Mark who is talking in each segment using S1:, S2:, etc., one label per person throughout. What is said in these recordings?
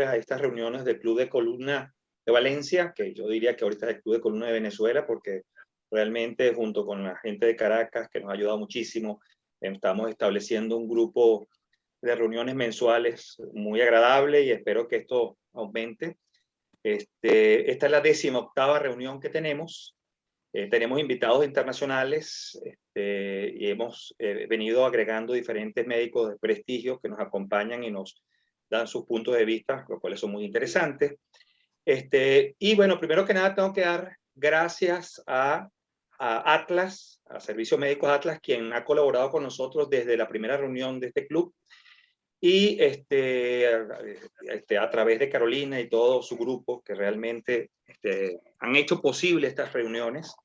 S1: a estas reuniones del Club de Columna de Valencia, que yo diría que ahorita es el Club de Columna de Venezuela, porque realmente junto con la gente de Caracas, que nos ha ayudado muchísimo, estamos estableciendo un grupo de reuniones mensuales muy agradable y espero que esto aumente. Esta es la 18ª reunión que tenemos. Tenemos invitados internacionales y hemos venido agregando diferentes médicos de prestigio que nos acompañan y nos dan sus puntos de vista, los cuales son muy interesantes. Y bueno, primero que nada tengo que dar gracias a Atlas, a Servicios Médicos Atlas, quien ha colaborado con nosotros desde la primera reunión de este club, y a través de Carolina y todo su grupo, que realmente han hecho posible estas reuniones,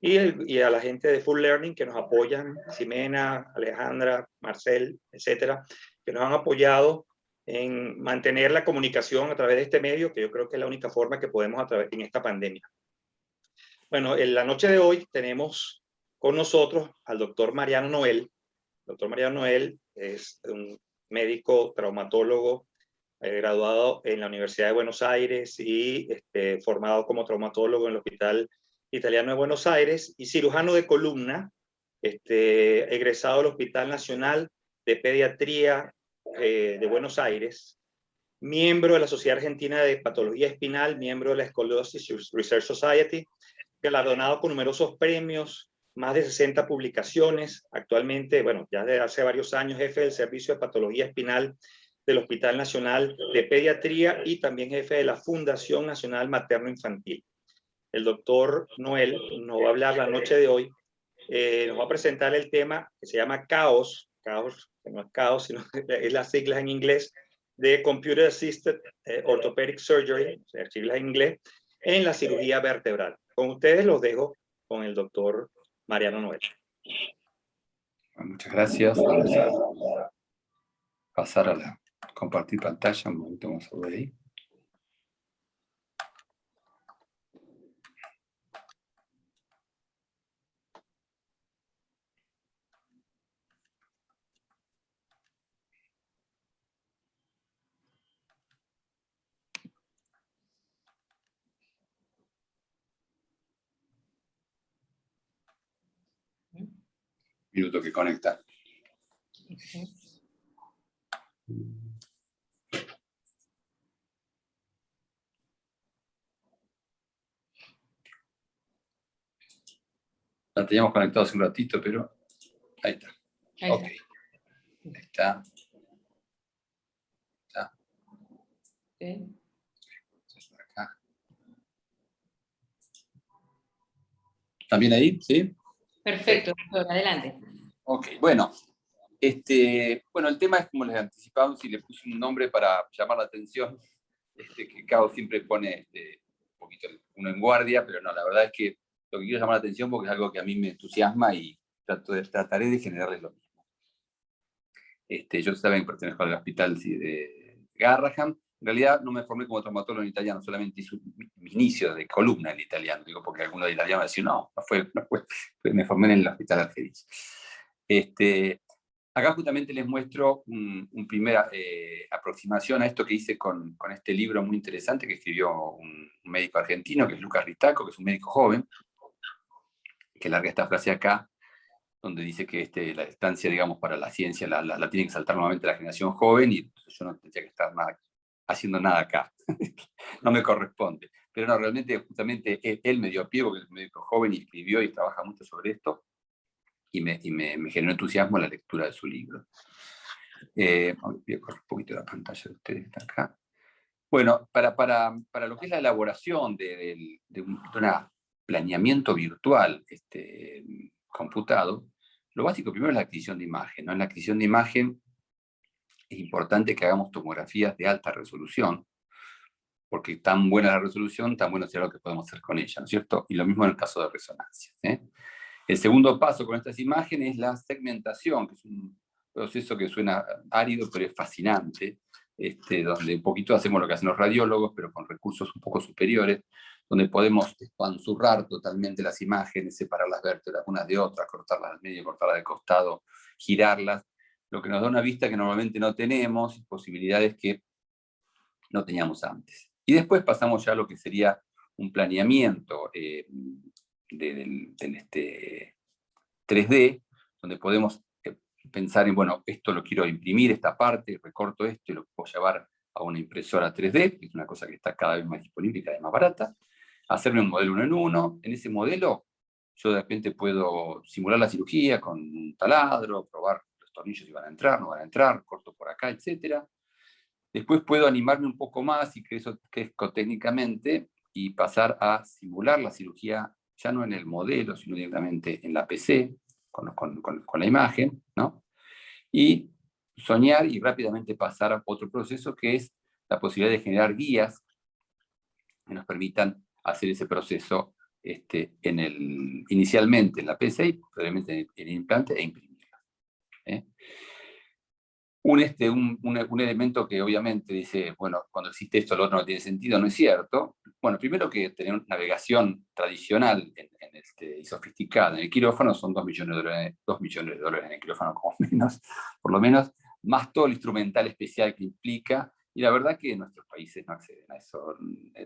S1: y a la gente de Full Learning que nos apoyan, Ximena, Alejandra, Marcel, etcétera, que nos han apoyado en mantener la comunicación a través de este medio, que yo creo que es la única forma que podemos en esta pandemia. Bueno, en la noche de hoy tenemos con nosotros al doctor Mariano Noel. El doctor Mariano Noel es un médico traumatólogo graduado en la Universidad de Buenos Aires y formado como traumatólogo en el Hospital Italiano de Buenos Aires, y cirujano de columna, egresado del Hospital Nacional de Pediatría de Buenos Aires, miembro de la Sociedad Argentina de Patología Espinal, miembro de la Scoliosis Research Society, galardonado con numerosos premios, más de 60 publicaciones. Actualmente, bueno, ya desde hace varios años, jefe del Servicio de Patología Espinal del Hospital Nacional de Pediatría y también jefe de la Fundación Nacional Materno Infantil. El doctor Noel nos va a hablar la noche de hoy, nos va a presentar el tema que se llama CAOS, que no es caos, sino es las siglas en inglés, de Computer Assisted Orthopedic Surgery, o sea, siglas en inglés, en la cirugía vertebral. Con ustedes los dejo con el doctor Mariano Noel.
S2: Muchas gracias. Vamos a pasar a la compartir pantalla. Un momento, vamos a ver ahí. Minuto que conecta. La teníamos conectado hace un ratito, pero ahí está. Ok. Ahí está. Está.
S3: Okay.
S2: Acá. ¿También ahí? ¿Sí?
S3: Perfecto, adelante.
S2: Ok, bueno. Bueno, el tema es, como les anticipamos, y le puse un nombre para llamar la atención, que Cao siempre pone un poquito uno en guardia, pero no, la verdad es que lo que quiero llamar la atención porque es algo que a mí me entusiasma y trataré de generarles lo mismo. Yo también pertenezco al hospital de Garraham. En realidad no me formé como traumatólogo en italiano, solamente hice mi inicio de columna en italiano, digo, porque alguno de italiano decía, no fue, me formé en el hospital Argerich. Acá justamente les muestro una primera aproximación a esto que hice con este libro muy interesante que escribió un médico argentino, que es Lucas Ristaco, que es un médico joven, que larga esta frase acá, donde dice que la distancia, digamos, para la ciencia la tiene que saltar nuevamente la generación joven, y yo no tendría que estar haciendo nada acá. No me corresponde. Pero no, realmente, justamente, él me dio pie, porque es un médico joven y escribió y trabaja mucho sobre esto, y me generó entusiasmo la lectura de su libro. Voy a correr un poquito la pantalla de ustedes, está acá. Bueno, para lo que es la elaboración de un planeamiento virtual computado, lo básico primero es la adquisición de imagen, ¿no? En la adquisición de imagen es importante que hagamos tomografías de alta resolución, porque tan buena la resolución, tan bueno será lo que podemos hacer con ella, ¿no es cierto? Y lo mismo en el caso de resonancia, ¿eh? El segundo paso con estas imágenes es la segmentación, que es un proceso que suena árido, pero es fascinante, donde un poquito hacemos lo que hacen los radiólogos, pero con recursos un poco superiores, donde podemos panzurrar totalmente las imágenes, separar las vértebras unas de otras, cortarlas al medio, cortarlas de costado, girarlas, lo que nos da una vista que normalmente no tenemos, posibilidades que no teníamos antes. Y después pasamos ya a lo que sería un planeamiento del 3D, donde podemos pensar en, bueno, esto lo quiero imprimir, esta parte, recorto esto y lo puedo llevar a una impresora 3D, que es una cosa que está cada vez más disponible y cada vez más barata, hacerme un modelo 1 en 1. En ese modelo yo de repente puedo simular la cirugía con un taladro, probar los tornillos si van a entrar, no van a entrar, corto por acá, etc. Después puedo animarme un poco más y crezco técnicamente y pasar a simular la cirugía ya no en el modelo, sino directamente en la PC, con la imagen, ¿no? Y soñar y rápidamente pasar a otro proceso que es la posibilidad de generar guías que nos permitan hacer ese proceso inicialmente en la PC y posteriormente en el implante e imprimirla. Un elemento que obviamente dice, bueno, cuando existe esto, lo otro no tiene sentido, no es cierto. Bueno, primero que tener una navegación tradicional y sofisticada en el quirófano son $2 millones en el quirófano, como menos, por lo menos, más todo el instrumental especial que implica, y la verdad que nuestros países no acceden a eso,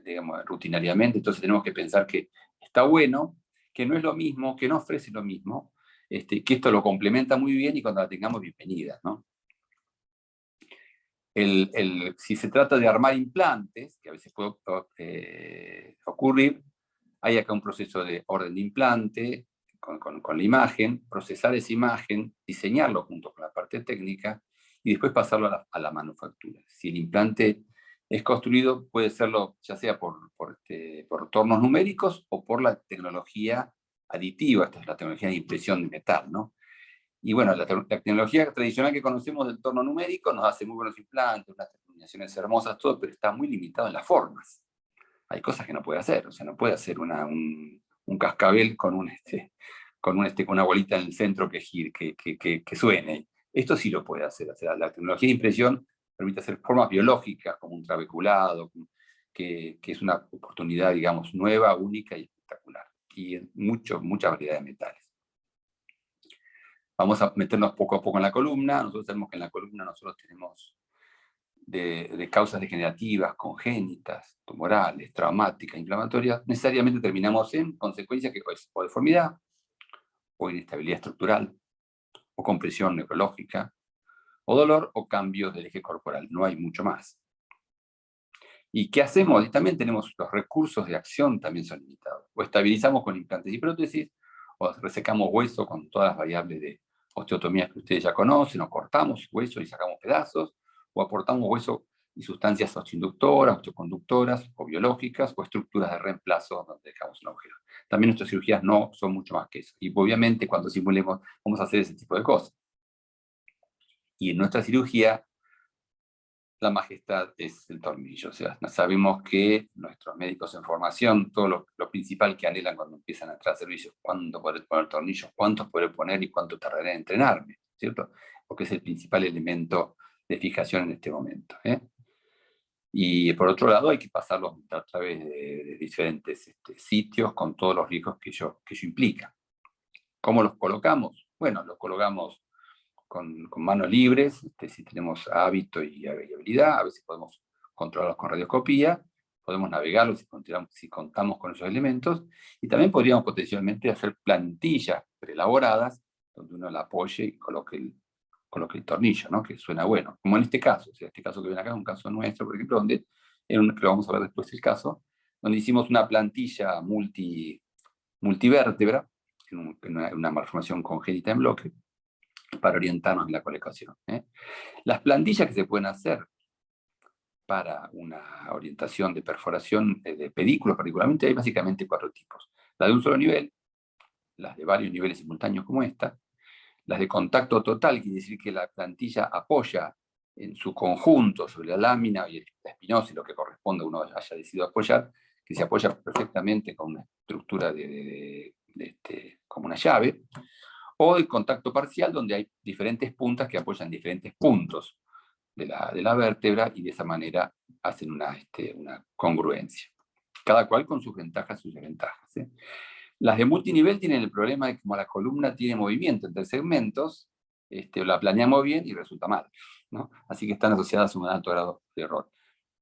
S2: digamos, rutinariamente, entonces tenemos que pensar que está bueno, que no es lo mismo, que no ofrece lo mismo, que esto lo complementa muy bien y cuando la tengamos, bienvenida, ¿no? Si se trata de armar implantes, que a veces puede ocurrir, hay acá un proceso de orden de implante, con la imagen, procesar esa imagen, diseñarlo junto con la parte técnica, y después pasarlo a la manufactura. Si el implante es construido, puede serlo ya sea por tornos numéricos o por la tecnología aditiva, esta es la tecnología de impresión de metal, ¿no? Y bueno, la tecnología tradicional que conocemos del torno numérico nos hace muy buenos implantes, unas terminaciones hermosas, todo, pero está muy limitado en las formas. Hay cosas que no puede hacer, o sea, no puede hacer un cascabel con una bolita en el centro que suene. Esto sí lo puede hacer. O sea, la tecnología de impresión permite hacer formas biológicas, como un trabeculado, que es una oportunidad, digamos, nueva, única y espectacular. Y mucha variedad de metales. Vamos a meternos poco a poco en la columna. Nosotros sabemos que en la columna nosotros tenemos de causas degenerativas, congénitas, tumorales, traumáticas, inflamatorias, necesariamente terminamos en consecuencias que es o deformidad, o inestabilidad estructural, o compresión neurológica, o dolor, o cambios del eje corporal. No hay mucho más. ¿Y qué hacemos? Y también tenemos los recursos de acción, también son limitados. O estabilizamos con implantes y prótesis, o resecamos hueso con todas las variables de osteotomías que ustedes ya conocen, o cortamos hueso y sacamos pedazos, o aportamos hueso y sustancias osteoinductoras, osteoconductoras, o biológicas, o estructuras de reemplazo donde dejamos un agujero. También nuestras cirugías no son mucho más que eso. Y obviamente cuando simulemos vamos a hacer ese tipo de cosas. Y en nuestra cirugía la majestad es el tornillo. O sea, sabemos que nuestros médicos en formación, todo lo principal que anhelan cuando empiezan a entrar a servicios, cuándo poder poner tornillos, cuántos poder poner y cuánto tardaré en entrenarme, ¿cierto? Porque es el principal elemento de fijación en este momento. Y por otro lado, hay que pasarlos a través de diferentes sitios con todos los riesgos que ello implica. ¿Cómo los colocamos? Bueno, los colocamos con manos libres, si tenemos hábito y habilidad, a veces podemos controlarlos con radioscopía, podemos navegarlos si contamos con esos elementos, y también podríamos potencialmente hacer plantillas preelaboradas, donde uno la apoye y coloque el tornillo, ¿no? Que suena bueno, como en este caso. O sea, este caso que ven acá es un caso nuestro, por ejemplo, donde, que lo vamos a ver después el caso, donde hicimos una plantilla multivértebra, en una malformación congénita en bloque, para orientarnos en la colocación. Las plantillas que se pueden hacer para una orientación de perforación de pedículos particularmente, hay básicamente 4 tipos. La de un solo nivel, las de varios niveles simultáneos como esta, las de contacto total, quiere decir que la plantilla apoya en su conjunto sobre la lámina y la espinosa y lo que corresponde a uno haya decidido apoyar, que se apoya perfectamente con una estructura como una llave, o el contacto parcial, donde hay diferentes puntas que apoyan diferentes puntos de la vértebra y de esa manera hacen una congruencia. Cada cual con sus ventajas y sus desventajas. Las de multinivel tienen el problema de que como la columna tiene movimiento entre segmentos, la planeamos bien y resulta mal, ¿no? Así que están asociadas a un alto grado de error.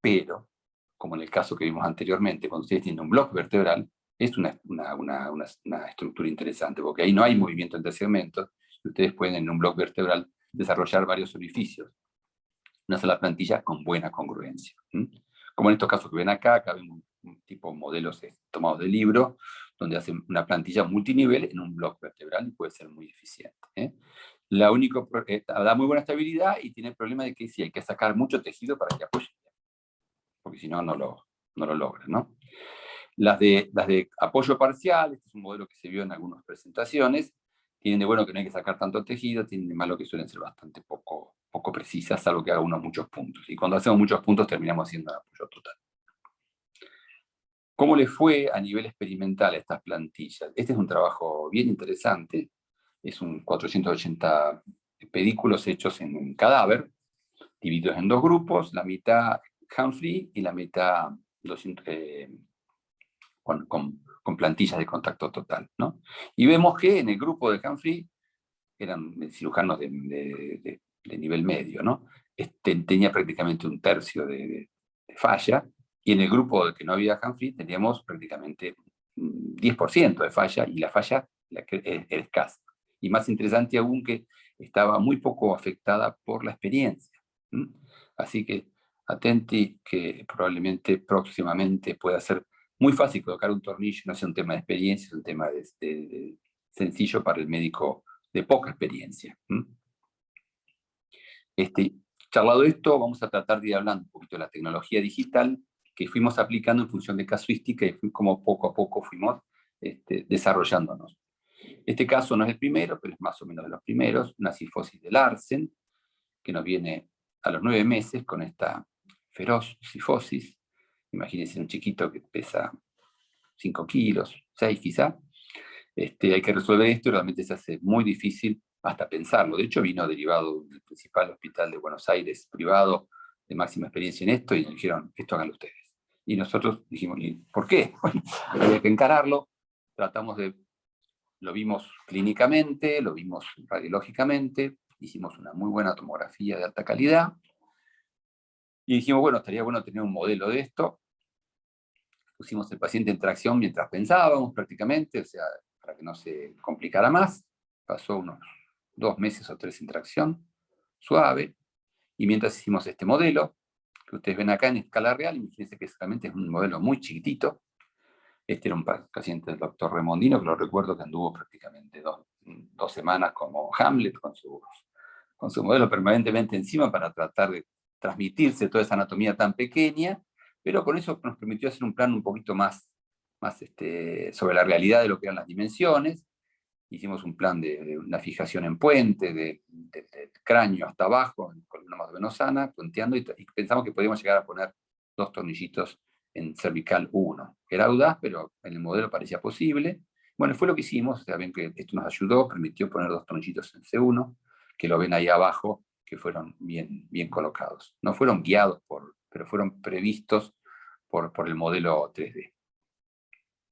S2: pero, como en el caso que vimos anteriormente, cuando ustedes tienen un bloque vertebral, es una estructura interesante, porque ahí no hay movimiento entre segmentos, y ustedes pueden en un bloque vertebral desarrollar varios orificios. Una sola plantilla con buena congruencia. Como en estos casos que ven acá vemos un tipo de modelos tomados del libro, donde hacen una plantilla multinivel en un bloque vertebral y puede ser muy eficiente. La única, da muy buena estabilidad y tiene el problema de que sí, hay que sacar mucho tejido para que apoye, porque si no, no lo logra, ¿no? Las de apoyo parcial, este es un modelo que se vio en algunas presentaciones, tienen de bueno que no hay que sacar tanto tejido, tienen de malo que suelen ser bastante poco precisas, salvo que haga uno muchos puntos. Y cuando hacemos muchos puntos terminamos haciendo el apoyo total. ¿Cómo le fue a nivel experimental a estas plantillas? Este es un trabajo bien interesante, es un 480 pedículos hechos en un cadáver, divididos en dos grupos, la mitad Humphrey y la mitad 200, con plantillas de contacto total, ¿no? Y vemos que en el grupo de Humphrey eran cirujanos de nivel medio, ¿no? Tenía prácticamente un tercio de falla, y en el grupo de que no había Humphrey teníamos prácticamente 10% de falla, y la falla era escasa. Y más interesante aún que estaba muy poco afectada por la experiencia. Así que atenti que probablemente próximamente pueda ser muy fácil colocar un tornillo, no es un tema de experiencia, es un tema de sencillo para el médico de poca experiencia. Charlado esto, vamos a tratar de ir hablando un poquito de la tecnología digital que fuimos aplicando en función de casuística y como poco a poco fuimos desarrollándonos. Este caso no es el primero, pero es más o menos de los primeros, una cifosis de Larsen, que nos viene a los 9 meses con esta feroz cifosis. Imagínense un chiquito que pesa 5 kilos, 6 quizá. Hay que resolver esto y realmente se hace muy difícil hasta pensarlo. De hecho, vino derivado del principal hospital de Buenos Aires, privado, de máxima experiencia en esto, y nos dijeron, esto háganlo ustedes. Y nosotros dijimos, ¿y por qué? Bueno, había que encararlo, lo vimos clínicamente, lo vimos radiológicamente, hicimos una muy buena tomografía de alta calidad, y dijimos, bueno, estaría bueno tener un modelo de esto. Pusimos el paciente en tracción mientras pensábamos prácticamente, o sea, para que no se complicara más. Pasó unos 2 meses o 3 en tracción, suave, y mientras hicimos este modelo, que ustedes ven acá en escala real, imagínense que realmente es un modelo muy chiquitito. Este era un paciente del doctor Remondino, que lo recuerdo que anduvo prácticamente 2 semanas como Hamlet, con su modelo permanentemente encima para tratar de transmitirse toda esa anatomía tan pequeña, pero con eso nos permitió hacer un plan un poquito más sobre la realidad de lo que eran las dimensiones. Hicimos un plan de una fijación en puente, del cráneo hasta abajo, en columna más o menos sana, puenteando, y pensamos que podíamos llegar a poner 2 tornillitos en cervical 1. Era audaz, pero en el modelo parecía posible. Bueno, fue lo que hicimos. O sea, ven que esto nos ayudó, permitió poner 2 tornillitos en C1, que lo ven ahí abajo, que fueron bien colocados. No fueron guiados, pero fueron previstos por el modelo 3D.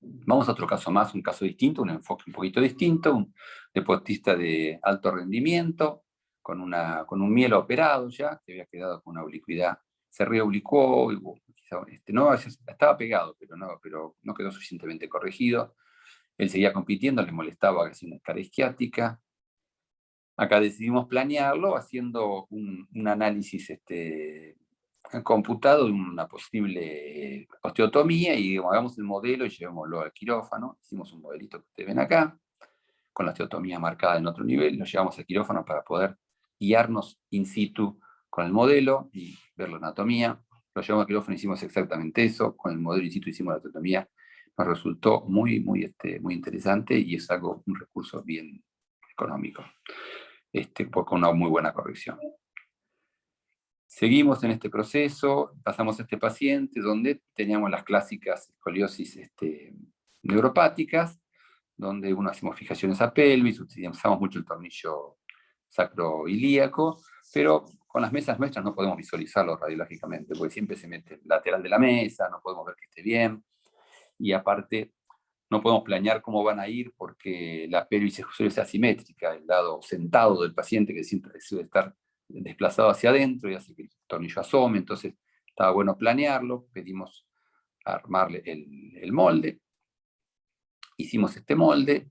S2: Vamos a otro caso más, un caso distinto, un enfoque un poquito distinto, un deportista de alto rendimiento, con un mielo operado ya, que había quedado con una oblicuidad, se reoblicuó, no, estaba pegado, pero no quedó suficientemente corregido. Él seguía compitiendo, le molestaba casi una escala isquiática. Acá decidimos planearlo haciendo un análisis computado de una posible osteotomía, y hagamos el modelo y llevémoslo al quirófano. Hicimos un modelito que ustedes ven acá, con la osteotomía marcada en otro nivel, lo llevamos al quirófano para poder guiarnos in situ con el modelo y ver la anatomía. Lo llevamos al quirófano y hicimos exactamente eso, con el modelo in situ hicimos la osteotomía. Nos resultó muy interesante, y es un recurso bien económico, con una muy buena corrección. Seguimos en este proceso, pasamos a este paciente donde teníamos las clásicas escoliosis neuropáticas, donde hacemos fijaciones a pelvis, utilizamos mucho el tornillo sacroilíaco, pero con las mesas nuestras no podemos visualizarlo radiológicamente, porque siempre se mete lateral de la mesa, no podemos ver que esté bien, y aparte no podemos planear cómo van a ir porque la pelvis suele ser asimétrica, el lado sentado del paciente que siempre suele estar desplazado hacia adentro y hace que el tornillo asome, entonces estaba bueno planearlo, pedimos armarle el molde, hicimos este molde,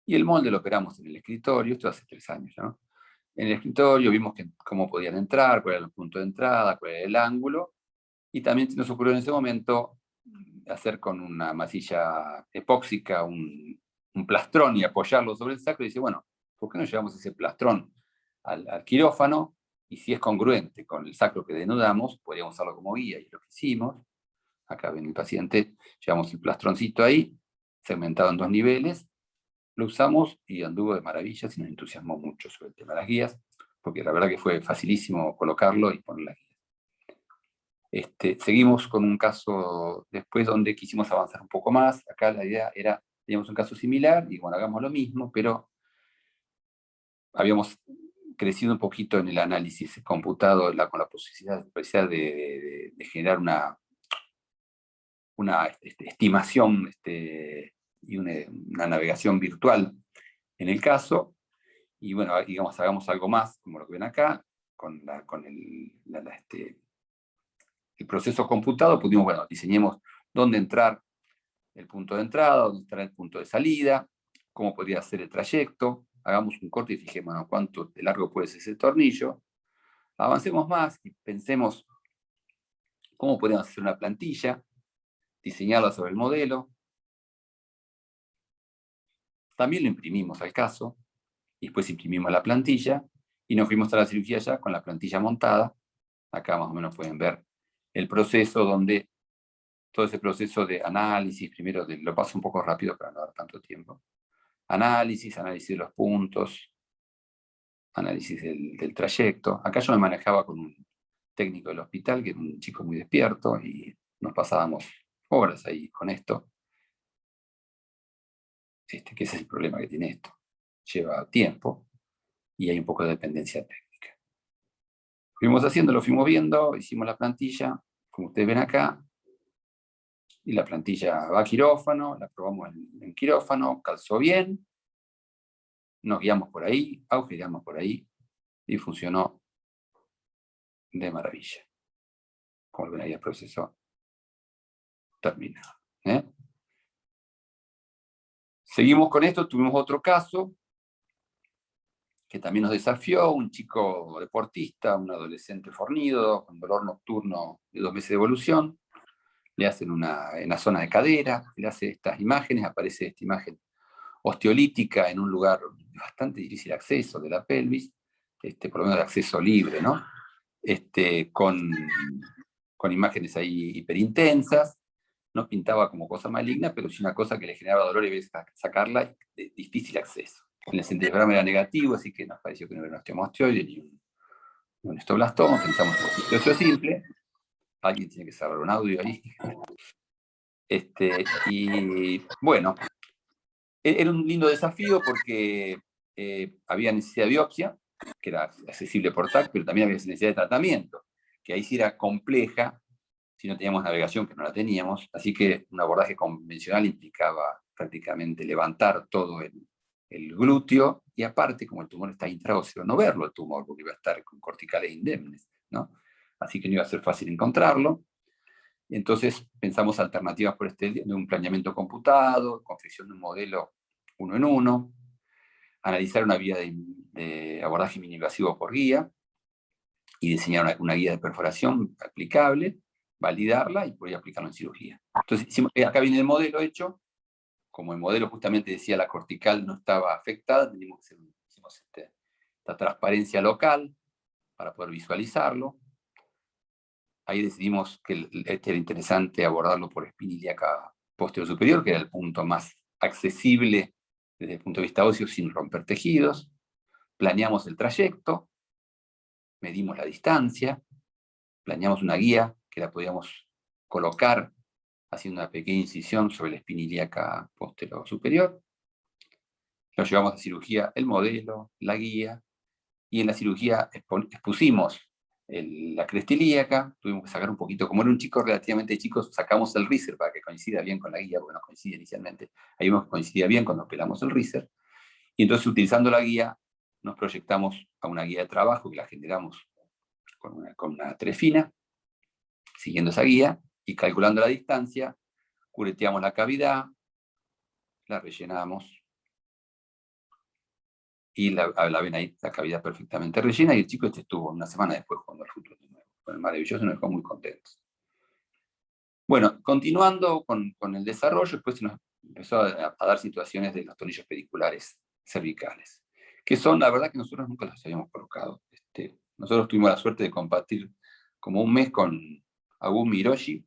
S2: y el molde lo operamos en el escritorio, esto hace 3 años, ¿no? En el escritorio vimos cómo podían entrar, cuál era el punto de entrada, cuál era el ángulo, y también nos ocurrió en ese momento hacer con una masilla epóxica un plastrón y apoyarlo sobre el sacro, y dice, bueno, ¿por qué no llevamos ese plastrón al quirófano? Y si es congruente con el sacro que denudamos, podríamos usarlo como guía, y lo que hicimos. Acá ven el paciente, llevamos el plastroncito ahí, segmentado en 2 niveles, lo usamos y anduvo de maravillas y nos entusiasmó mucho sobre el tema de las guías, porque la verdad que fue facilísimo colocarlo y poner las guías. Seguimos con un caso después donde quisimos avanzar un poco más. Acá la idea era, teníamos un caso similar, y bueno, hagamos lo mismo, pero habíamos crecido un poquito en el análisis computado con la posibilidad de generar una estimación y una navegación virtual en el caso. Y bueno, digamos, hagamos algo más, como lo que ven acá, con el proceso computado, pudimos, bueno, diseñemos dónde entrar el punto de entrada, dónde entrar el punto de salida, cómo podría ser el trayecto, hagamos un corte y fijemos, bueno, cuánto de largo puede ser ese tornillo, avancemos más y pensemos cómo podemos hacer una plantilla, diseñarla sobre el modelo, también lo imprimimos al caso, y después imprimimos la plantilla, y nos fuimos a la cirugía ya con la plantilla montada. Acá más o menos pueden ver el proceso donde todo ese proceso de análisis, primero lo paso un poco rápido para no dar tanto tiempo. Análisis de los puntos, análisis del trayecto. Acá yo me manejaba con un técnico del hospital, que era un chico muy despierto, y nos pasábamos horas ahí con esto. Que ese es el problema que tiene esto. Lleva tiempo y hay un poco de dependencia técnica. Fuimos haciendo, lo fuimos viendo, hicimos la plantilla, como ustedes ven acá, y la plantilla va a quirófano, la probamos en quirófano, calzó bien, nos guiamos por ahí, agujereamos por ahí, y funcionó de maravilla. Como ven ahí, el proceso terminado. Seguimos con esto, tuvimos otro caso que también nos desafió, un chico deportista, un adolescente fornido, con dolor nocturno de 2 meses de evolución. Le hacen en la zona de cadera, le hace estas imágenes, aparece esta imagen osteolítica en un lugar de bastante difícil acceso de la pelvis, por lo menos de acceso libre, ¿no? Con imágenes ahí hiperintensas, no pintaba como cosa maligna, pero sí una cosa que le generaba dolor y había que sacarla de difícil acceso. El encefalograma era negativo, así que nos pareció que no era un osteomosteoide ni un osteoblastoma, pensamos que eso es simple. Alguien tiene que cerrar un audio ahí. Y bueno, era un lindo desafío porque había necesidad de biopsia, que era accesible por TAC, pero también había necesidad de tratamiento, que ahí sí era compleja si no teníamos navegación, que no la teníamos, así que un abordaje convencional implicaba prácticamente levantar todo el glúteo, y aparte, como el tumor está intraóseo, no verlo el tumor, porque iba a estar con corticales indemnes, ¿no? Así que no iba a ser fácil encontrarlo. Entonces pensamos alternativas por de un planeamiento computado, confección de un modelo 1 en 1, analizar una vía de abordaje mini-invasivo por guía, y diseñar una guía de perforación aplicable, validarla y poder aplicarlo en cirugía. Entonces, acá viene el modelo hecho. Como el modelo justamente decía la cortical no estaba afectada, hicimos esta transparencia local para poder visualizarlo. Ahí decidimos que era interesante abordarlo por espina ilíaca posterior superior, que era el punto más accesible desde el punto de vista óseo sin romper tejidos. Planeamos el trayecto, medimos la distancia, planeamos una guía que la podíamos colocar haciendo una pequeña incisión sobre la espina ilíaca posterior superior. Lo llevamos a cirugía el modelo, la guía, y en la cirugía expusimos la cresta ilíaca. Tuvimos que sacar un poquito, como era un chico relativamente chico, sacamos el riser para que coincida bien con la guía, porque no coincidía inicialmente. Ahí vimos que coincidía bien cuando pelamos el riser. Y entonces, utilizando la guía, nos proyectamos a una guía de trabajo que la generamos con una trefina. siguiendo esa guía y calculando la distancia, cureteamos la cavidad, la rellenamos, y la ven ahí, la cavidad perfectamente rellena, y el chico estuvo una semana después jugando al fútbol de nuevo. Fue maravilloso, nos dejó muy contentos. Bueno, continuando con el desarrollo, después se nos empezó a dar situaciones de los tornillos pediculares cervicales, que son, la verdad que nosotros nunca los habíamos colocado. Nosotros tuvimos la suerte de compartir como un mes con Agumi Hiroshi,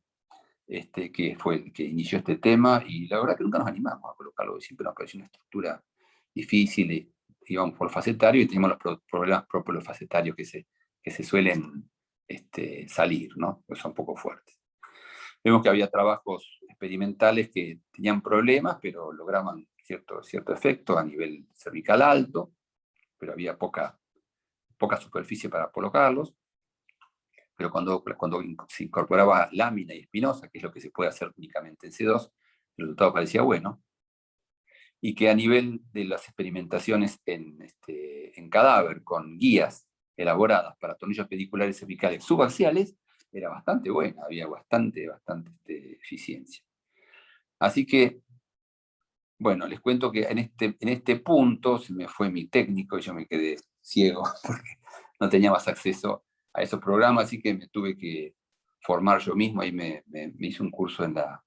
S2: que fue el que inició este tema, y la verdad que nunca nos animamos a colocarlo, siempre nos pareció una estructura difícil, y íbamos por facetario y teníamos los problemas propios de los facetarios que se suelen salir, ¿no? Pues son poco fuertes. Vemos que había trabajos experimentales que tenían problemas, pero lograban cierto efecto a nivel cervical alto, pero había poca superficie para colocarlos. Pero cuando se incorporaba lámina y espinosa, que es lo que se puede hacer únicamente en C2, el resultado parecía bueno. Y que a nivel de las experimentaciones en cadáver con guías elaboradas para tornillos pediculares cervicales subaxiales, era bastante buena, había bastante eficiencia. Así que, bueno, les cuento que en este punto se me fue mi técnico y yo me quedé ciego porque no tenía más acceso a esos programas, así que me tuve que formar yo mismo. Ahí me hice un curso en la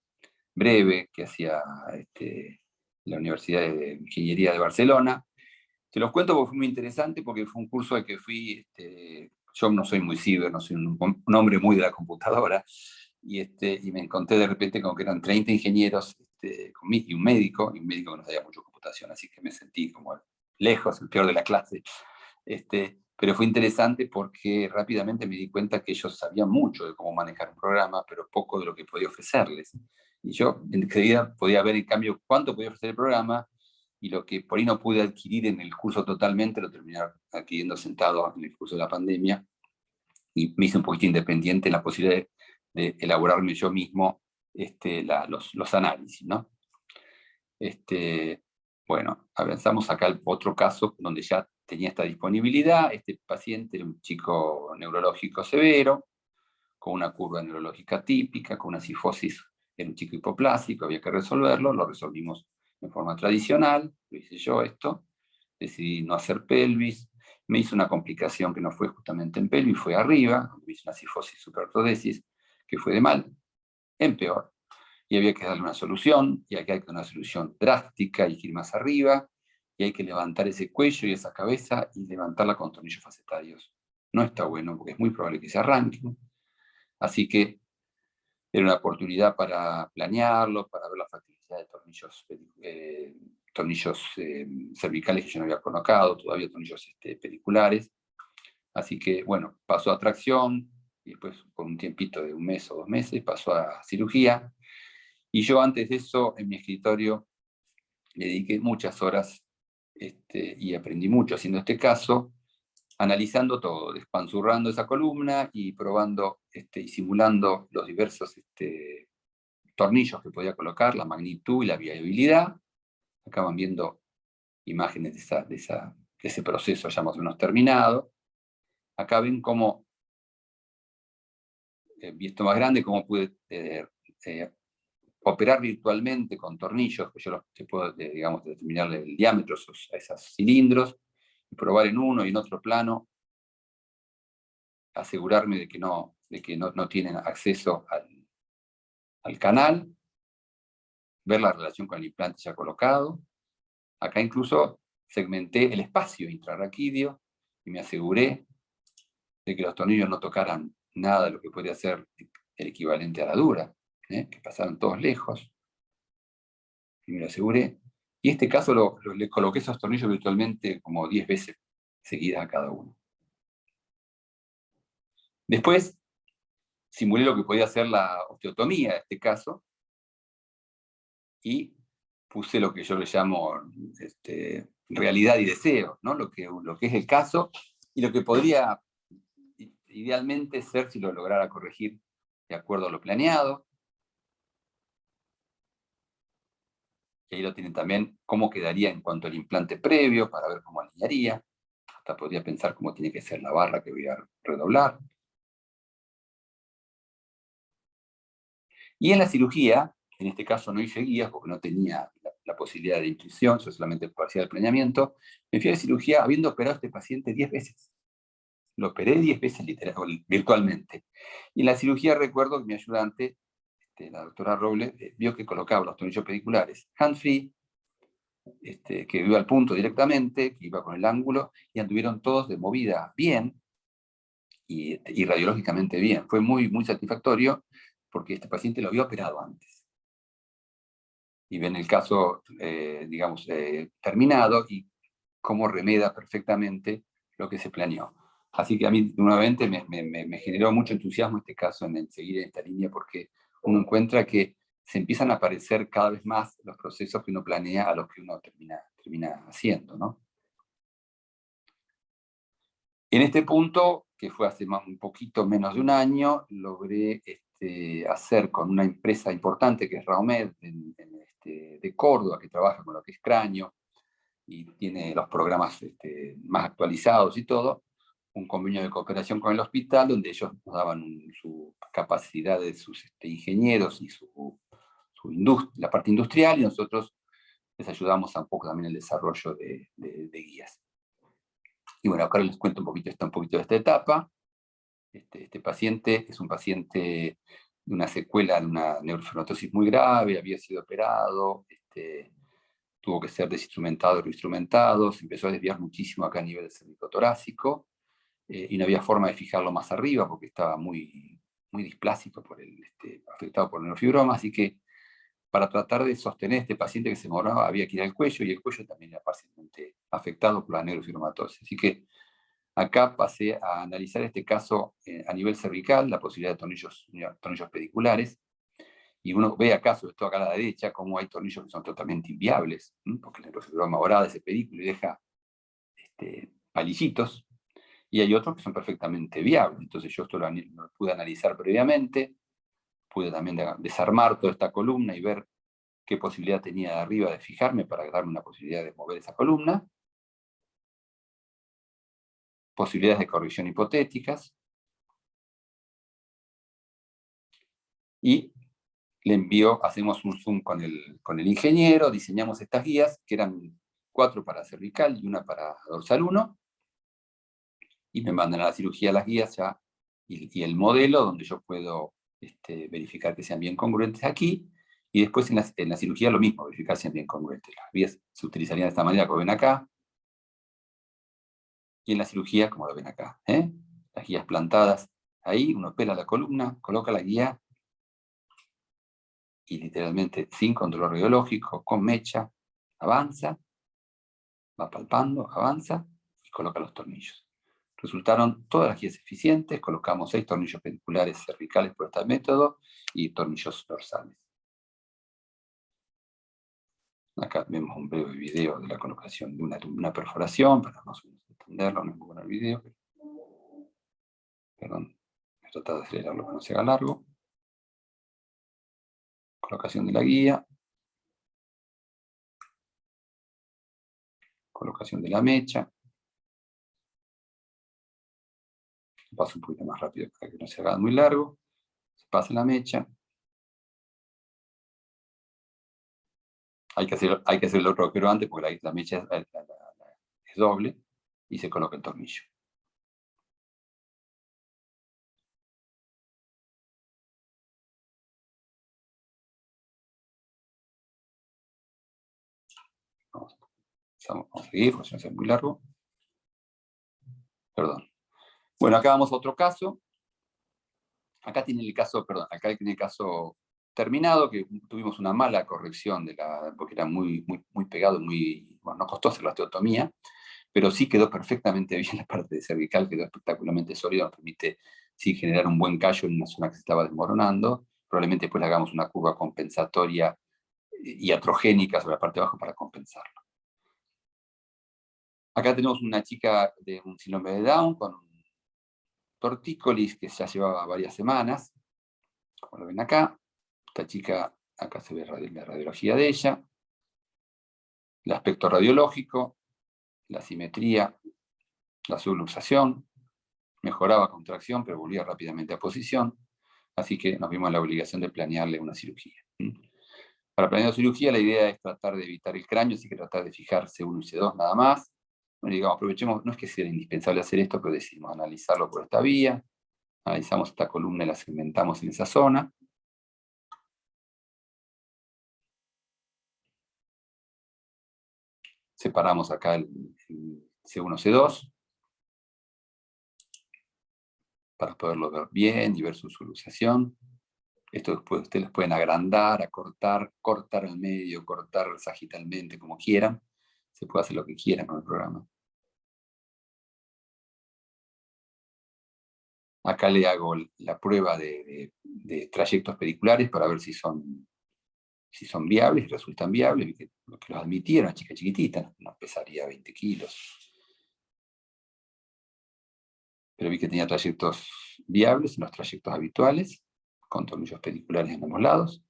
S2: breve que hacía la Universidad de Ingeniería de Barcelona. Te los cuento porque fue muy interesante, porque fue un curso al que fui. Yo no soy muy ciber, no soy un hombre muy de la computadora, y me encontré de repente como que eran 30 ingenieros y un médico que no sabía mucho computación, así que me sentí como lejos, el peor de la clase. Pero fue interesante porque rápidamente me di cuenta que ellos sabían mucho de cómo manejar un programa, pero poco de lo que podía ofrecerles. Y yo enseguida podía ver, en cambio, cuánto podía ofrecer el programa, y lo que por ahí no pude adquirir en el curso totalmente, lo terminé adquiriendo sentado en el curso de la pandemia, y me hice un poquito independiente en la posibilidad de elaborarme yo mismo los análisis, ¿no? Bueno, avanzamos acá al otro caso donde ya tenía esta disponibilidad. Este paciente era un chico neurológico severo, con una curva neurológica típica, con una cifosis, era un chico hipoplásico, había que resolverlo, lo resolvimos en forma tradicional, lo hice yo decidí no hacer pelvis, me hice una complicación que no fue justamente en pelvis, fue arriba, me hice una cifosis superortodesis, que fue de mal en peor, y había que darle una solución, y acá hay que dar una solución drástica, hay que ir más arriba, y hay que levantar ese cuello y esa cabeza, y levantarla con tornillos facetarios. No está bueno, porque es muy probable que se arranquen. Así que era una oportunidad para planearlo, para ver la factibilidad de tornillos cervicales que yo no había colocado, todavía tornillos pediculares. Así que, bueno, pasó a tracción, y después por un tiempito de un mes o 2 meses pasó a cirugía. Y yo antes de eso, en mi escritorio, le dediqué muchas horas y aprendí mucho haciendo este caso, analizando todo, despanzurrando esa columna y probando y simulando los diversos tornillos que podía colocar, la magnitud y la viabilidad. Acá van viendo imágenes de ese proceso ya más o menos terminado. Acá ven cómo, visto más grande, cómo pude operar virtualmente con tornillos, que yo puedo, digamos, determinar el diámetro a esos cilindros, y probar en uno y en otro plano, asegurarme de que no tienen acceso al canal, ver la relación con el implante ya colocado. Acá incluso segmenté el espacio intrarraquídeo y me aseguré de que los tornillos no tocaran nada de lo que podría ser el equivalente a la dura, que pasaran todos lejos. Y me lo aseguré. Y este caso le coloqué esos tornillos virtualmente como 10 veces seguidas a cada uno. Después simulé lo que podía ser la osteotomía en este caso, y puse lo que yo le llamo realidad y deseo, ¿no? Lo que es el caso y lo que podría idealmente ser si lo lograra corregir de acuerdo a lo planeado. Y ahí lo tienen también cómo quedaría en cuanto al implante previo, para ver cómo alinearía. Hasta podría pensar cómo tiene que ser la barra que voy a redoblar. Y en la cirugía, en este caso no hice guías porque no tenía la posibilidad de intuición, yo solamente hacía el planeamiento, me fui a la cirugía habiendo operado a este paciente 10 veces. Lo operé 10 veces virtualmente. Y en la cirugía recuerdo que mi ayudante, la doctora Robles, vio que colocaba los tornillos pediculares hand-free, que iba al punto directamente, que iba con el ángulo, y anduvieron todos de movida bien y radiológicamente bien. Fue muy, muy satisfactorio porque este paciente lo había operado antes. Y ven el caso, digamos, terminado y cómo remeda perfectamente lo que se planeó. Así que a mí, nuevamente, me generó mucho entusiasmo este caso en seguir en esta línea, porque uno encuentra que se empiezan a aparecer cada vez más los procesos que uno planea a los que uno termina haciendo, ¿no? En este punto, que fue hace un poquito menos de un año, logré hacer con una empresa importante que es Raomed, de Córdoba, que trabaja con lo que es cráneo, y tiene los programas más actualizados y todo, un convenio de cooperación con el hospital, donde ellos nos daban su capacidad de sus ingenieros y la parte industrial, y nosotros les ayudamos un poco también en el desarrollo de guías. Y bueno, acá les cuento un poquito de esta etapa. Este paciente es un paciente de una secuela de una neurofibromatosis muy grave, había sido operado, tuvo que ser desinstrumentado y reinstrumentado, se empezó a desviar muchísimo acá a nivel del cervicotorácico, y no había forma de fijarlo más arriba porque estaba muy, muy displásico, afectado por el neurofibroma, así que para tratar de sostener a este paciente que se moraba había que ir al cuello, y el cuello también era parcialmente afectado por la neurofibromatosis. Así que acá pasé a analizar este caso a nivel cervical, la posibilidad de tornillos pediculares, y uno ve acá, sobre todo acá a la derecha, cómo hay tornillos que son totalmente inviables, porque el neurofibroma morada ese pedículo y deja palillitos, y hay otros que son perfectamente viables. Entonces yo esto lo pude analizar previamente, pude también desarmar toda esta columna y ver qué posibilidad tenía de arriba de fijarme para darme una posibilidad de mover esa columna, posibilidades de corrección hipotéticas, y le envío, hacemos un Zoom con el ingeniero, diseñamos estas guías, que eran 4 para cervical y 1 para dorsal 1, y me mandan a la cirugía las guías ya, y el modelo, donde yo puedo verificar que sean bien congruentes aquí, y después en la cirugía lo mismo, verificar si sean bien congruentes. Las guías se utilizarían de esta manera, como ven acá, y en la cirugía, como lo ven acá, las guías plantadas ahí, uno pela la columna, coloca la guía, y literalmente sin control radiológico, con mecha, avanza, va palpando, avanza y coloca los tornillos. Resultaron todas las guías eficientes, colocamos 6 tornillos pediculares cervicales por este método y tornillos dorsales. Acá vemos un breve video de la colocación de una perforación, para más o menos entenderlo, no es muy bueno el video, pero, perdón, voy a tratar de acelerarlo para no se haga largo. Colocación de la guía, colocación de la mecha. Paso un poquito más rápido para que no se haga muy largo. Se pasa la mecha. Hay que hacer el otro agujero antes porque la mecha es doble, y se coloca el tornillo. Vamos a seguir, porque no sea muy largo. Perdón. Bueno, acá vamos a otro caso. Acá tiene el caso, acá tiene el caso terminado, que tuvimos una mala corrección porque era muy, muy, muy pegado, bueno, no costó hacer la osteotomía, pero sí quedó perfectamente bien la parte cervical, quedó espectacularmente sólida, nos permite sí generar un buen callo en una zona que se estaba desmoronando. Probablemente después le hagamos una curva compensatoria iatrogénica sobre la parte de abajo para compensarlo. Acá tenemos una chica de un síndrome de Down con un tortícolis que ya llevaba varias semanas, como lo ven acá. Esta chica, acá se ve la radiología de ella, el aspecto radiológico, la simetría, la subluxación, mejoraba contracción, pero volvía rápidamente a posición. Así que nos vimos en la obligación de planearle una cirugía. Para planear la cirugía, la idea es tratar de evitar el cráneo, así que tratar de fijar C1 y C2 nada más. Bueno, digamos, aprovechemos, no es que sea indispensable hacer esto, pero decidimos analizarlo por esta vía. Analizamos esta columna y la segmentamos en esa zona. Separamos acá el C1, C2, para poderlo ver bien y ver su solución. Esto después ustedes los pueden agrandar, acortar, cortar al medio, cortar sagitalmente, como quieran. Se puede hacer lo que quieran con el programa. Acá le hago la prueba de trayectos periculares para ver si son viables, y resultan viables. Que los admití era una chica chiquitita, no pesaría 20 kilos. Pero vi que tenía trayectos viables en los trayectos habituales, con tornillos periculares en ambos lados.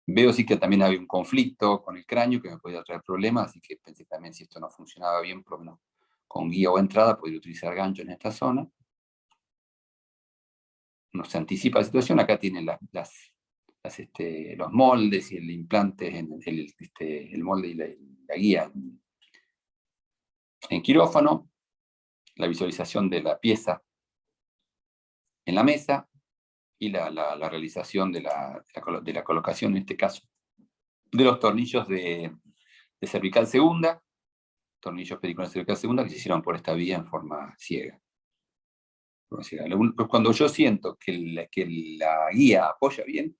S2: Veo sí que también había un conflicto con el cráneo que me podía traer problemas, así que pensé también si esto no funcionaba bien, por lo menos con guía o entrada, podría utilizar gancho en esta zona. No se anticipa la situación, acá tienen los moldes y el implante, el molde y la guía en quirófano, la visualización de la pieza en la mesa y la realización de la colocación, en este caso, de los tornillos de cervical segunda, tornillos periculares cervical segunda, que se hicieron por esta vía en forma ciega. Cuando yo siento que la guía apoya bien,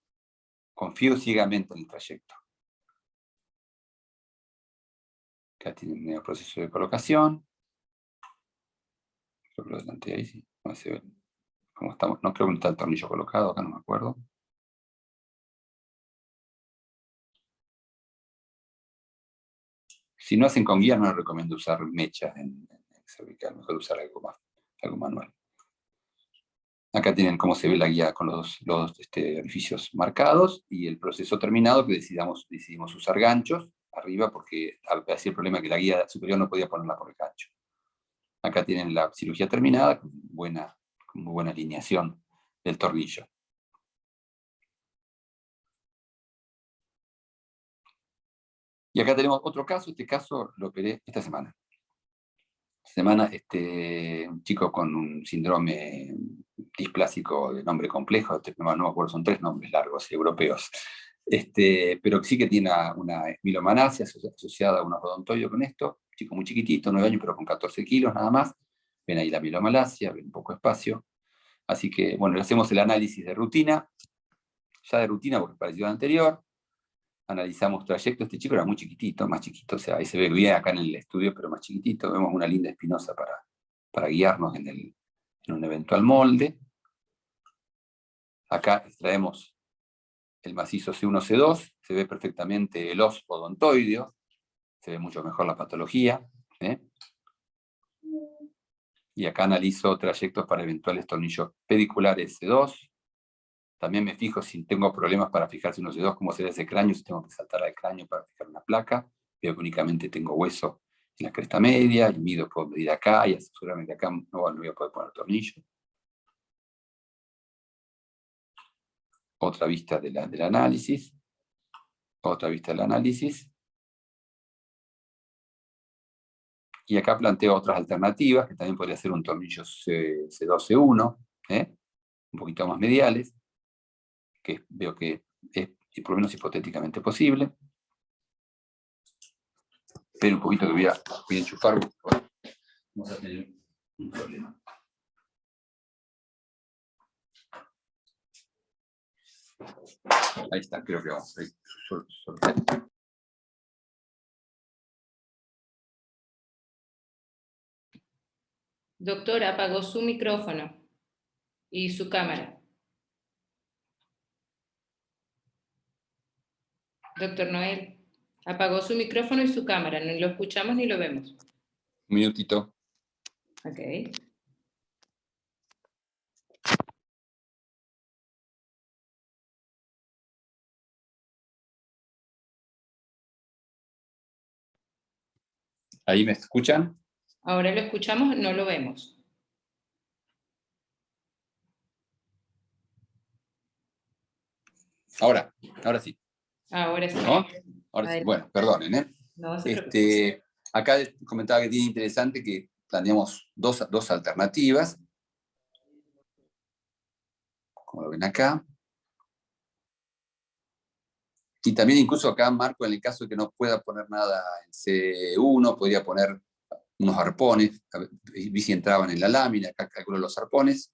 S2: confío ciegamente en el trayecto. Acá tienen el proceso de colocación. Creo que lo adelanté ahí, sí. No se ve cómo estamos. No creo que no está el tornillo colocado, acá no me acuerdo. Si no hacen con guía, no les recomiendo usar mechas en cervical, mejor usar algo manual. Acá tienen cómo se ve la guía con los orificios marcados y el proceso terminado, que decidimos usar ganchos arriba porque así el problema es que la guía superior no podía ponerla por el gancho. Acá tienen la cirugía terminada con muy buena alineación del tornillo. Y acá tenemos otro caso, este caso lo operé esta semana. Un chico con un síndrome displásico de nombre complejo, no me acuerdo, son 3 nombres largos europeos, pero sí que tiene una milomalacia asociada a un odontoide con esto, chico muy chiquitito, 9 años, pero con 14 kilos nada más. Ven ahí la milomalacia, ven un poco de espacio. Así que, bueno, le hacemos el análisis de rutina, ya de rutina porque pareció al anterior. Analizamos trayectos, este chico era muy chiquitito, más chiquito, o sea, ahí se ve bien acá en el estudio, pero más chiquitito, vemos una linda espinosa para guiarnos en un eventual molde. Acá extraemos el macizo C1, C2, se ve perfectamente el os odontoideo, se ve mucho mejor la patología. Y acá analizo trayectos para eventuales tornillos pediculares C2. También me fijo si tengo problemas para fijar C1, C2, cómo sería ese cráneo, si tengo que saltar al cráneo para fijar una placa. Veo que únicamente tengo hueso en la cresta media, y puedo medir acá, y seguramente acá no voy a poder poner tornillo. Otra vista del análisis. Otra vista del análisis. Y acá planteo otras alternativas, que también podría ser un tornillo C2, C1, un poquito más mediales, que veo que es por lo menos hipotéticamente posible. Esperen un poquito que voy a enchufar. Vamos a tener un problema. Ahí está, creo que vamos. Ahí.
S3: Doctor, apagó su micrófono y su cámara. Doctor Noel, apagó su micrófono y su cámara. Ni lo escuchamos ni lo vemos.
S2: Un minutito.
S3: Ok.
S2: ¿Ahí me escuchan?
S3: Ahora lo escuchamos, no lo vemos.
S2: Ahora sí.
S3: Ahora sí.
S2: ¿No? Ahora sí. Bueno, perdonen, ¿eh?
S3: No se preocupe.
S2: Acá comentaba que tiene interesante que planteamos dos alternativas, como lo ven acá. Y también incluso acá marco en el caso de que no pueda poner nada en C1, podría poner unos arpones, vi si entraban en la lámina, acá calculo los arpones,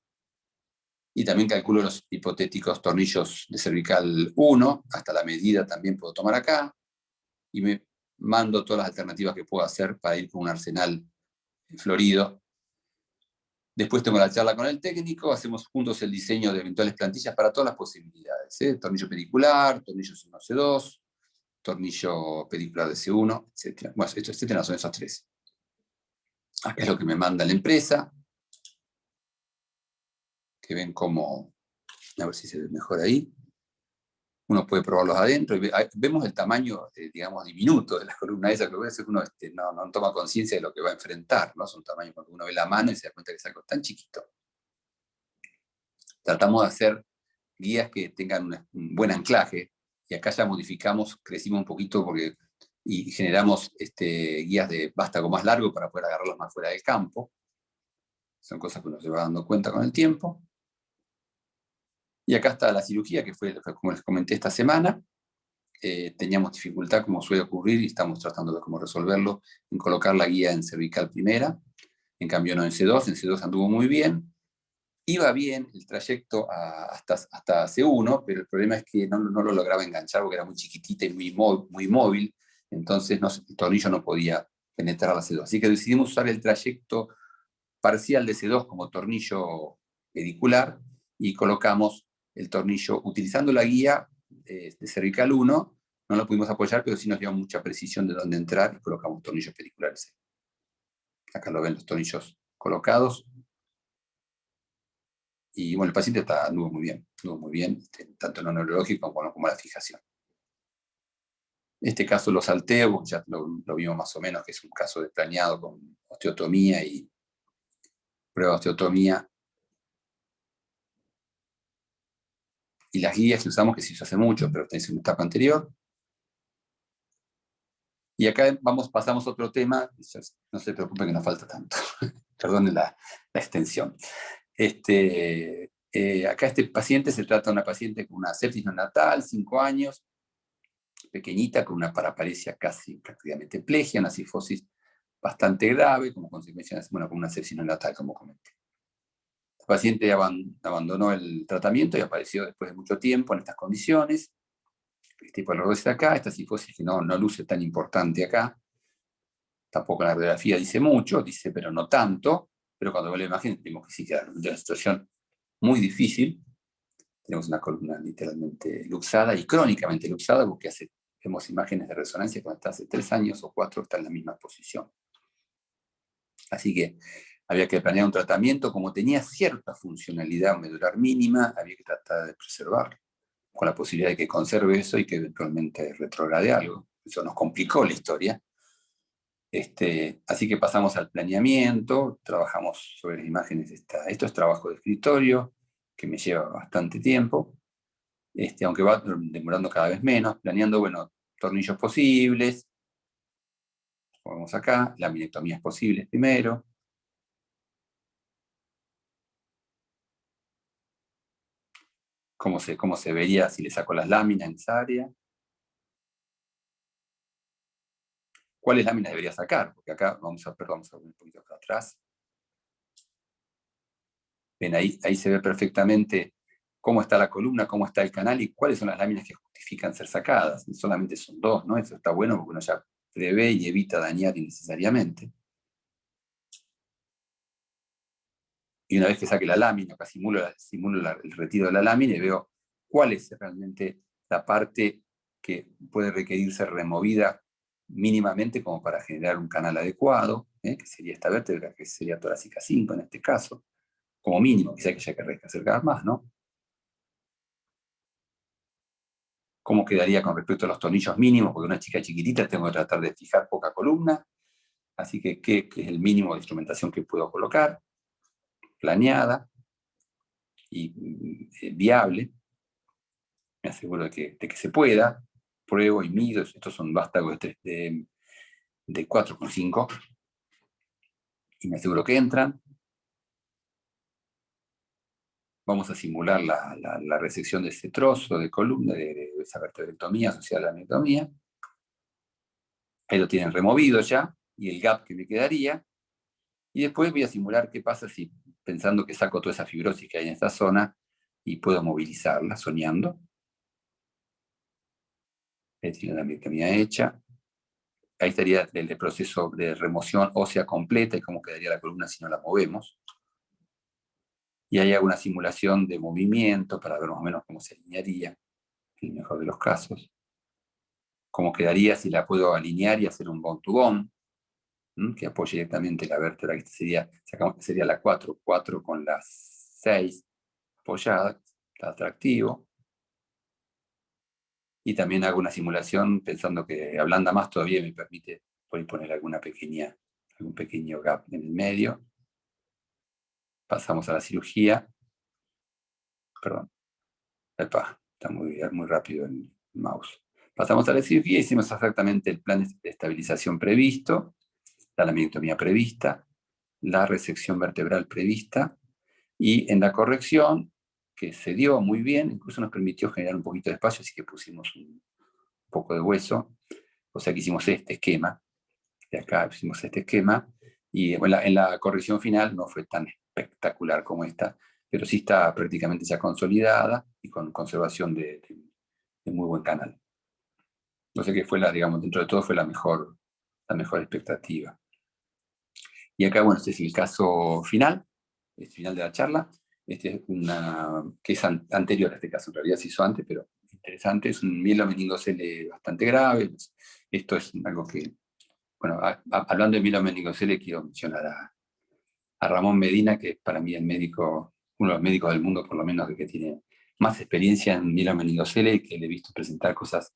S2: y también calculo los hipotéticos tornillos de cervical 1, hasta la medida también puedo tomar acá, y me mando todas las alternativas que puedo hacer para ir con un arsenal florido. Después tengo la charla con el técnico, hacemos juntos el diseño de eventuales plantillas para todas las posibilidades, ¿eh? Tornillo pedicular, tornillo C1, C2, tornillo pedicular de C1, etc. Bueno, etcétera, son esos tres. Acá es lo que me manda la empresa, que ven cómo, a ver si se ve mejor ahí. Uno puede probarlos adentro y vemos el tamaño, digamos, diminuto de la columna esa, que lo que hace es que uno no toma conciencia de lo que va a enfrentar, ¿no? Son tamaños cuando uno ve la mano y se da cuenta que es algo tan chiquito. Tratamos de hacer guías que tengan un buen anclaje, y acá ya modificamos, crecimos un poquito y generamos guías de vástago más largo para poder agarrarlos más fuera del campo. Son cosas que uno se va dando cuenta con el tiempo. Y acá está la cirugía, que fue como les comenté esta semana. Teníamos dificultad, como suele ocurrir, y estamos tratando de cómo resolverlo, en colocar la guía en cervical primera, en cambio no en C2 anduvo muy bien. Iba bien el trayecto hasta C1, pero el problema es que no lo lograba enganchar porque era muy chiquitita y muy móvil, entonces el tornillo no podía penetrar la C2. Así que decidimos usar el trayecto parcial de C2 como tornillo pedicular y colocamos el tornillo utilizando la guía de cervical 1. No lo pudimos apoyar, pero sí nos dio mucha precisión de dónde entrar y colocamos tornillos pediculares. Acá lo ven los tornillos colocados. Y bueno, el paciente anduvo muy bien, tanto en lo neurológico como la fijación. Este caso lo salteo, ya lo vimos más o menos, que es un caso de planeado con osteotomía y prueba de osteotomía. Y las guías que usamos, que se hizo hace mucho, pero tenés una etapa anterior. Y acá pasamos a otro tema, no se preocupen que no falta tanto, perdonen la extensión. Acá este paciente se trata de una paciente con una sepsis neonatal, 5 años, pequeñita, con una paraparesia casi prácticamente plegia, una cifosis bastante grave, como consecuencia, con una sepsis neonatal, como comenté. El paciente abandonó el tratamiento y apareció después de mucho tiempo en estas condiciones. Este hipoalordosis acá, esta cifosis que no luce tan importante acá. Tampoco la radiografía dice mucho, dice pero no tanto, pero cuando vemos la imagen vemos que sí queda una situación muy difícil. Tenemos una columna literalmente luxada y crónicamente luxada, porque vemos imágenes de resonancia cuando está hace 3 años o 4, está en la misma posición. Así que había que planear un tratamiento. Como tenía cierta funcionalidad medular mínima, había que tratar de preservarlo, con la posibilidad de que conserve eso y que eventualmente retrograde algo. Eso nos complicó la historia. Así que pasamos al planeamiento, trabajamos sobre las imágenes. Esto es trabajo de escritorio, que me lleva bastante tiempo, aunque va demorando cada vez menos, planeando, bueno, tornillos posibles, como vemos acá, laminectomías posibles primero. Cómo se vería si le saco las láminas en esa área. ¿Cuáles láminas debería sacar? Porque acá vamos a ver un poquito para atrás. Ven, ahí se ve perfectamente cómo está la columna, cómo está el canal y cuáles son las láminas que justifican ser sacadas. Solamente son 2, ¿no? Eso está bueno porque uno ya prevé y evita dañar innecesariamente. Y una vez que saque la lámina, acá simulo el retiro de la lámina y veo cuál es realmente la parte que puede requerir ser removida mínimamente como para generar un canal adecuado, que sería esta vértebra, que sería torácica 5 en este caso, como mínimo, quizá que haya que acercar más, ¿no? ¿Cómo quedaría con respecto a los tornillos mínimos? Porque una chica chiquitita tengo que tratar de fijar poca columna, así que ¿qué es el mínimo de instrumentación que puedo colocar? Planeada y viable. me aseguro de que se pueda, pruebo y mido, estos son vástagos de 4,5, y me aseguro que entran. Vamos a simular la resección de ese trozo de columna, de esa vertebrectomía asociada a la amiectomía. Ahí lo tienen removido ya, y el gap que me quedaría. Y después voy a simular qué pasa si, pensando que saco toda esa fibrosis que hay en esta zona, y puedo movilizarla, soñando. Ahí tiene la amiectomía hecha. Ahí estaría el proceso de remoción ósea completa y cómo quedaría la columna si no la movemos. Y ahí hago una simulación de movimiento para ver más o menos cómo se alinearía, en el mejor de los casos. Cómo quedaría si la puedo alinear y hacer un bone-to-bone, que apoye directamente la vértebra, que sería la 4 con la 6 apoyada, está atractivo. Y también hago una simulación pensando que ablanda más todavía y me permite poner algún pequeño gap en el medio. Pasamos a la cirugía. Perdón. Epa, está muy rápido el mouse. Pasamos a la cirugía, hicimos exactamente el plan de estabilización previsto, la laminotomía prevista, la resección vertebral prevista, y en la corrección, que se dio muy bien, incluso nos permitió generar un poquito de espacio, así que pusimos un poco de hueso, o sea que hicimos este esquema, de acá hicimos este esquema, y en la corrección final no fue tan espectacular como esta, pero sí está prácticamente ya consolidada y con conservación de muy buen canal. No sé qué fue digamos, dentro de todo fue la mejor expectativa. Y acá, bueno, este es el caso final, el final de la charla. Este es que es anterior a este caso, en realidad se hizo antes, pero interesante, es un mielomeningocele bastante grave. Esto es algo que, bueno, hablando de mielomeningocele, quiero mencionar a Ramón Medina, que es para mí uno de los médicos del mundo, por lo menos, que tiene más experiencia en mielomeningocele, y que le he visto presentar cosas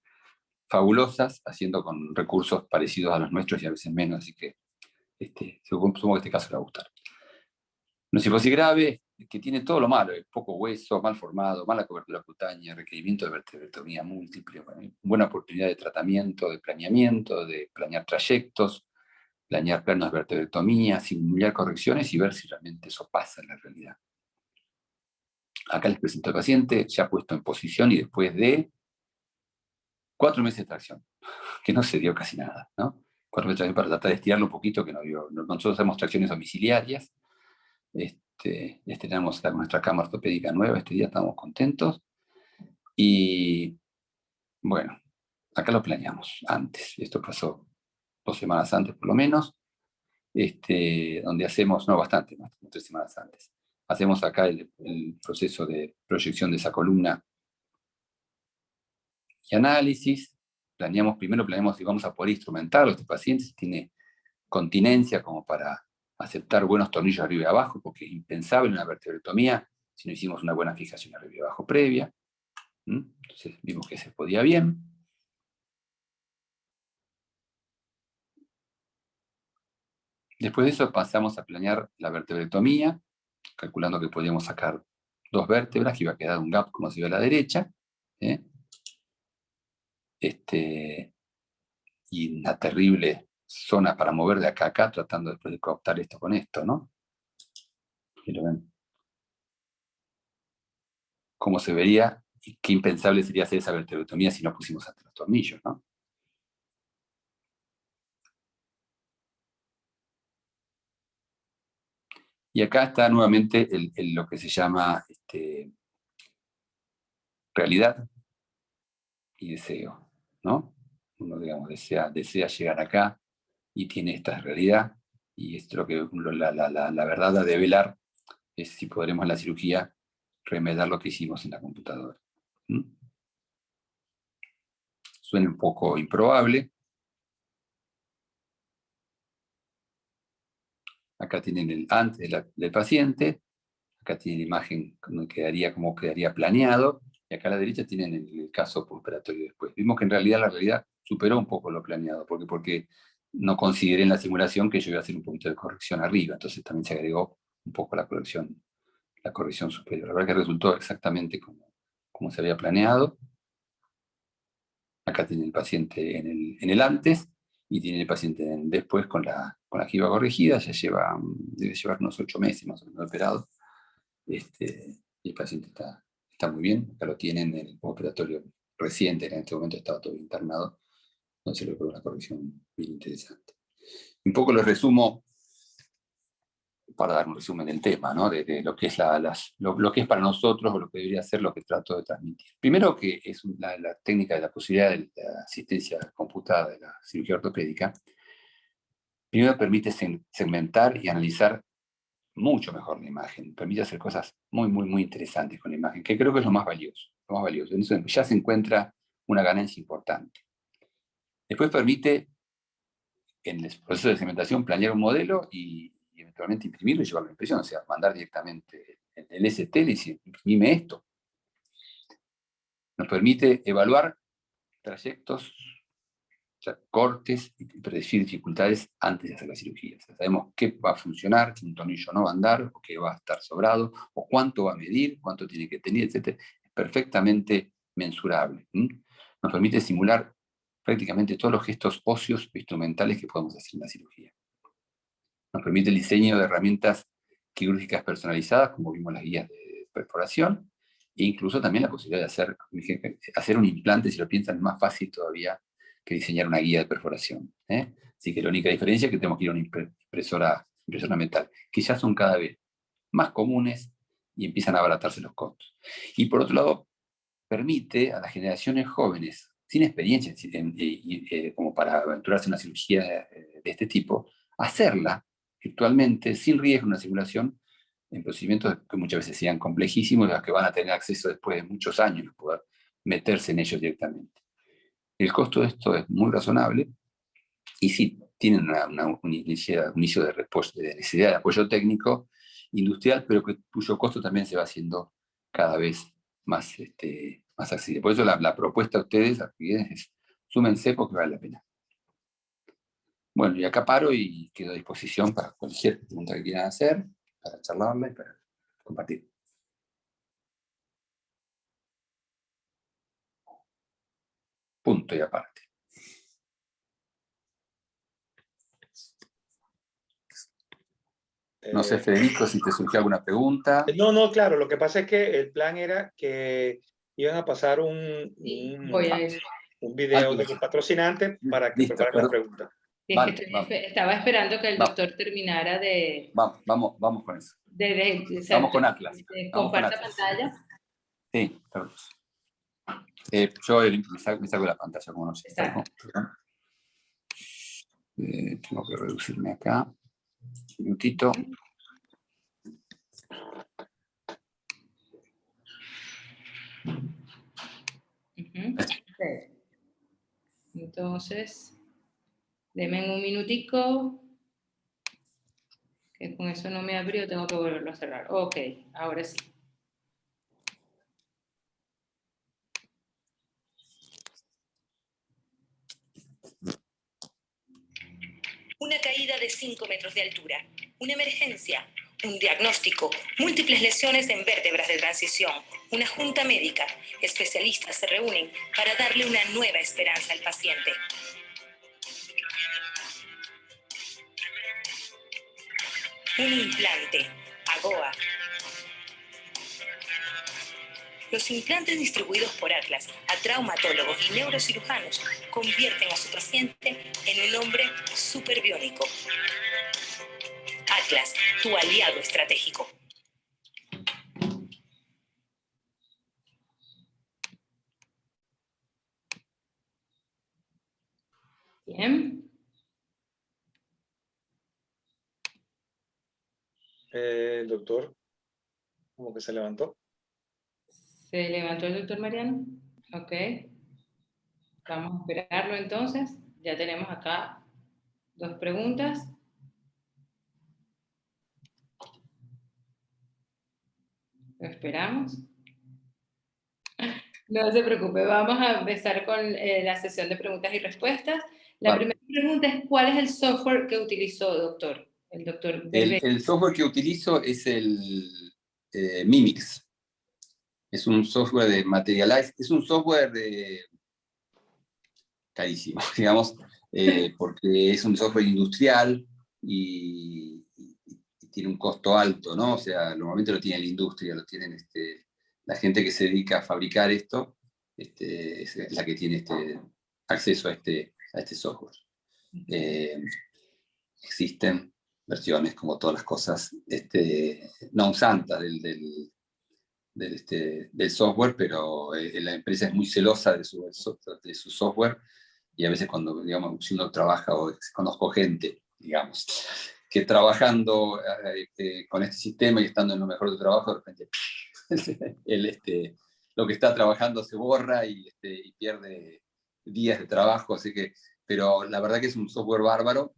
S2: fabulosas, haciendo con recursos parecidos a los nuestros y a veces menos, así que supongo que este caso le va a gustar. Una cifosis grave que tiene todo lo malo, poco hueso, mal formado, mala cobertura cutánea, requerimiento de vertebrectomía múltiple, buena oportunidad de tratamiento, de planeamiento, de planear trayectos, planear planos de vertebrectomía, simular correcciones y ver si realmente eso pasa en la realidad. Acá les presento al paciente, ya puesto en posición y después de 4 meses de tracción, que no se dio casi nada, ¿no? 4 meses de tracción para tratar de estirarlo un poquito, que no dio. Nosotros hacemos tracciones domiciliarias. Tenemos nuestra cama ortopédica nueva, este día estamos contentos. Y bueno, acá lo planeamos antes. Esto pasó 2 semanas antes por lo menos, donde hacemos, no, bastante más, 3 semanas antes. Hacemos acá el proceso de proyección de esa columna y análisis. Primero planeamos si vamos a poder instrumentarlo. Este paciente tiene continencia como para aceptar buenos tornillos arriba y abajo, porque es impensable una vertebrectomía si no hicimos una buena fijación arriba y abajo previa. Entonces vimos que se podía bien. Después de eso pasamos a planear la vertebrectomía, calculando que podíamos sacar 2 vértebras, que iba a quedar un gap como se ve a la derecha. Y una terrible zona para mover de acá a acá, tratando después de cooptar esto con esto, ¿no? ¿Lo ven? ¿Cómo se vería? Y qué impensable sería hacer esa vertebrectomía si no pusimos hasta los tornillos, ¿no? Y acá está nuevamente lo que se llama realidad y deseo, ¿no? Uno, digamos, desea llegar acá y tiene esta realidad, y esto lo que la verdad a develar es si podremos en la cirugía remediar lo que hicimos en la computadora. Suena un poco improbable. Acá tienen el antes del paciente, acá tienen la imagen cómo quedaría planeado, y acá a la derecha tienen el caso postoperatorio después. Vimos que en realidad la realidad superó un poco lo planeado, porque no consideré en la simulación que yo iba a hacer un poquito de corrección arriba, entonces también se agregó un poco la corrección superior. La verdad que resultó exactamente como se había planeado. Acá tiene el paciente en el antes y tiene el paciente después con la jiba corregida. Ya debe llevar unos 8 meses más o menos operado. Y el paciente está muy bien. Acá lo tienen en el operatorio reciente, en este momento estaba todo internado. Entonces logró una corrección bien interesante. Un poco lo resumo para dar un resumen del tema, ¿no? de lo que es lo que es para nosotros, o lo que debería ser, lo que trato de transmitir. Primero, que es la técnica de la posibilidad de la asistencia computada de la cirugía ortopédica. Primero permite segmentar y analizar mucho mejor la imagen, permite hacer cosas muy, muy, muy interesantes con la imagen, que creo que es lo más valioso. Lo más valioso. En eso ya se encuentra una ganancia importante. Después permite, en el proceso de segmentación, planear un modelo y eventualmente imprimirlo y llevarlo a la impresión, o sea, mandar directamente el ST, le dice, imprime esto. Nos permite evaluar trayectos, o sea, cortes, y predecir dificultades antes de hacer la cirugía. O sea, sabemos qué va a funcionar, qué un tornillo no va a andar, o qué va a estar sobrado, o cuánto va a medir, cuánto tiene que tener, etc. Es perfectamente mensurable. Nos permite simular prácticamente todos los gestos óseos e instrumentales que podemos hacer en la cirugía. Nos permite el diseño de herramientas quirúrgicas personalizadas, como vimos en las guías de perforación, e incluso también la posibilidad de hacer un implante, si lo piensan, es más fácil todavía que diseñar una guía de perforación. Así que la única diferencia es que tenemos que ir a una impresora metal, que ya son cada vez más comunes y empiezan a abaratarse los costos. Y por otro lado, permite a las generaciones jóvenes, sin experiencia, como para aventurarse en una cirugía de este tipo, hacerla virtualmente, sin riesgo, una simulación, en procedimientos que muchas veces sean complejísimos, a los que van a tener acceso después de muchos años, poder meterse en ellos directamente. El costo de esto es muy razonable, y sí, tienen un inicio de necesidad de apoyo técnico, industrial, pero cuyo costo también se va haciendo cada vez más, más accesible. Por eso la propuesta a ustedes es súmense porque vale la pena. Bueno, y acá paro y quedo a disposición para cualquier pregunta que quieran hacer, para charlarla y para compartir. Punto y aparte. No sé, Federico, si te surgió alguna pregunta.
S1: No, claro, lo que pasa es que el plan era que iban a pasar un video de los patrocinantes para que preparen la pregunta.
S3: Vale, estaba esperando que el doctor terminara de...
S2: Vamos con eso. Vamos con Atlas.
S3: Comparta pantalla.
S2: Sí, claro. Yo me saco la pantalla, como no sé. Tengo que reducirme acá. Un minutito.
S3: Entonces, denme un minutico, que con eso no me abrió, tengo que volverlo a cerrar. Ok, ahora sí.
S4: Una caída de 5 metros de altura, una emergencia, un diagnóstico, múltiples lesiones en vértebras de transición, una junta médica. Especialistas se reúnen para darle una nueva esperanza al paciente. Un implante, AGOA. Los implantes distribuidos por Atlas a traumatólogos y neurocirujanos convierten a su paciente en un hombre superbiónico. Atlas, tu aliado estratégico.
S3: Bien.
S1: Doctor, ¿cómo que se levantó?
S3: ¿Se levantó el doctor Mariano? Ok. Vamos a esperarlo entonces. Ya tenemos acá 2 preguntas. Lo esperamos. No se preocupe, vamos a empezar con la sesión de preguntas y respuestas. La primera pregunta es, ¿cuál es el software que utilizó, doctor? El doctor
S2: El software que utilizo es el Mimix. Es un software de Materialize. Es un software carísimo, digamos, porque es un software industrial y tiene un costo alto, ¿no? O sea, normalmente lo tiene la industria, lo tienen la gente que se dedica a fabricar esto, es la que tiene acceso a este software. Existen versiones, como todas las cosas, non santa del software, pero la empresa es muy celosa de su software, y a veces cuando, digamos, si uno trabaja, o conozco gente, digamos, que trabajando con este sistema y estando en lo mejor de su trabajo, de repente lo que está trabajando se borra y pierde días de trabajo, así que, pero la verdad que es un software bárbaro.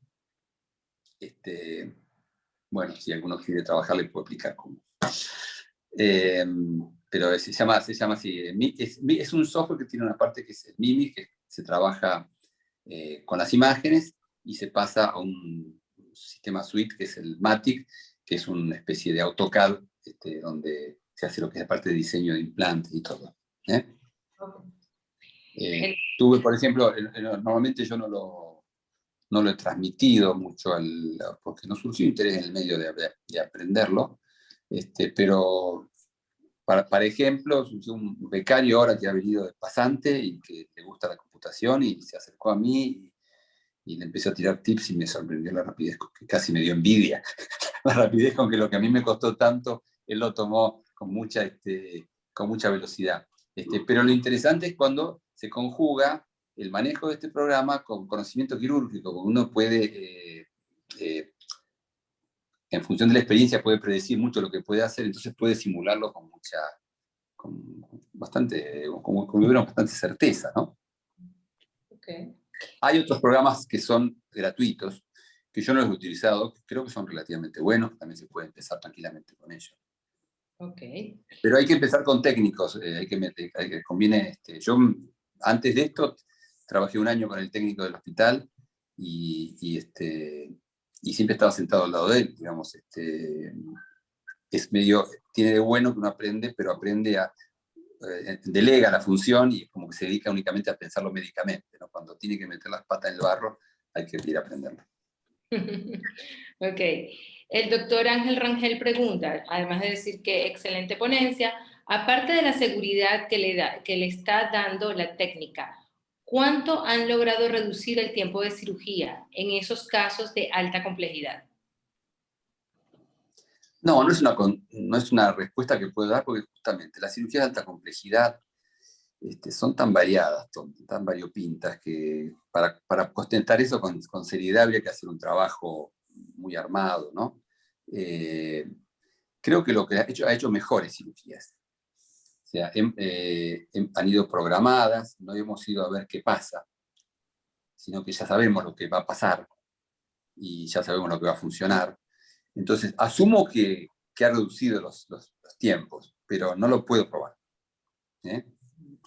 S2: Bueno, si alguno quiere trabajar, le puedo explicar cómo. Pero se llama así. Es un software que tiene una parte que es el Mimic, que se trabaja con las imágenes y se pasa a un sistema suite que es el Matic, que es una especie de AutoCAD, donde se hace lo que es la parte de diseño de implantes y todo. Tuve, por ejemplo, normalmente yo no lo he transmitido mucho, porque no surgió interés en el medio de aprenderlo, pero para ejemplo, surgió un becario ahora que ha venido de pasante y que le gusta la computación y se acercó a mí y le empecé a tirar tips y me sorprendió la rapidez, que casi me dio envidia, la rapidez con que lo que a mí me costó tanto, él lo tomó con mucha velocidad. Pero lo interesante es cuando se conjuga el manejo de este programa con conocimiento quirúrgico, porque uno puede, en función de la experiencia, puede predecir mucho lo que puede hacer, entonces puede simularlo con bastante certeza, ¿no?
S3: Okay.
S2: Hay otros programas que son gratuitos, que yo no los he utilizado, creo que son relativamente buenos, también se puede empezar tranquilamente con ellos.
S3: Okay.
S2: Pero hay que empezar con técnicos, conviene, yo antes de esto trabajé un año con el técnico del hospital y siempre estaba sentado al lado de él, digamos, tiene de bueno que uno aprende, pero aprende delega la función y como que se dedica únicamente a pensarlo médicamente, ¿no? Cuando tiene que meter las patas en el barro, hay que ir a aprenderlo.
S3: Ok. El doctor Ángel Rangel pregunta, además de decir que excelente ponencia, aparte de la seguridad que le está dando la técnica, ¿cuánto han logrado reducir el tiempo de cirugía en esos casos de alta complejidad?
S2: No es una respuesta que puedo dar, porque justamente las cirugías de alta complejidad son tan variadas, tan variopintas, que para ostentar eso con seriedad habría que hacer un trabajo muy armado, ¿no? Creo que lo que ha hecho mejores cirugías. O sea, han ido programadas, no hemos ido a ver qué pasa, sino que ya sabemos lo que va a pasar y ya sabemos lo que va a funcionar. Entonces, asumo que ha reducido los tiempos, pero no lo puedo probar.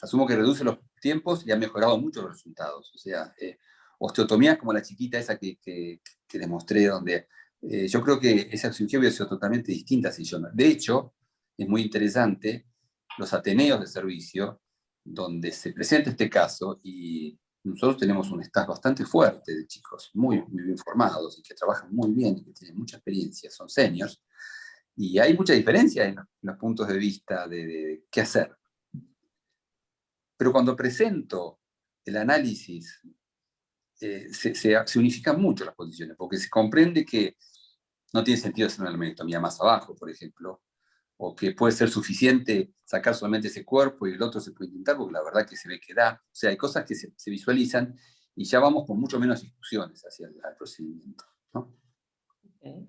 S2: Asumo que reduce los tiempos y ha mejorado mucho los resultados. O sea, osteotomías como la chiquita esa que les mostré, donde yo creo que esa cirugía hubiera sido totalmente distinta si yo no. De hecho, es muy interesante los ateneos de servicio, donde se presenta este caso, y nosotros tenemos un staff bastante fuerte de chicos muy, muy bien formados y que trabajan muy bien y que tienen mucha experiencia, son seniors, y hay mucha diferencia en los puntos de vista de qué hacer. Pero cuando presento el análisis, se unifican mucho las posiciones, porque se comprende que no tiene sentido hacer una laminectomía más abajo, por ejemplo, o que puede ser suficiente sacar solamente ese cuerpo y el otro se puede intentar, porque la verdad que se ve que da. O sea, hay cosas que se visualizan y ya vamos con mucho menos discusiones hacia el procedimiento, ¿no?
S3: Okay.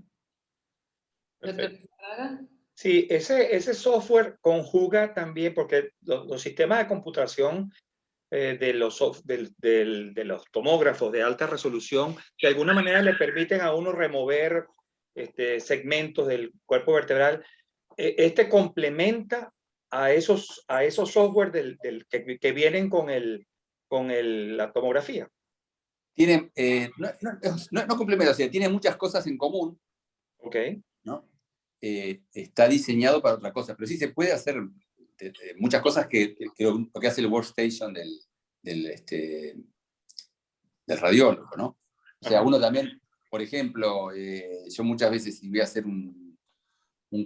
S1: Perfecto.
S3: Doctor,
S1: Sí, ese software conjuga también, porque los sistemas de computación de los tomógrafos de alta resolución, de alguna manera le permiten a uno remover segmentos del cuerpo vertebral. Complementa a esos software que vienen con la tomografía.
S2: Tienen, no complementa, o sea, tiene muchas cosas en común.
S1: Ok.
S2: ¿No? Está diseñado para otra cosa, pero sí se puede hacer muchas cosas que lo que hace el workstation radiólogo, ¿no? O sea,
S1: Ajá.
S2: uno también, por ejemplo, yo muchas veces si voy a hacer un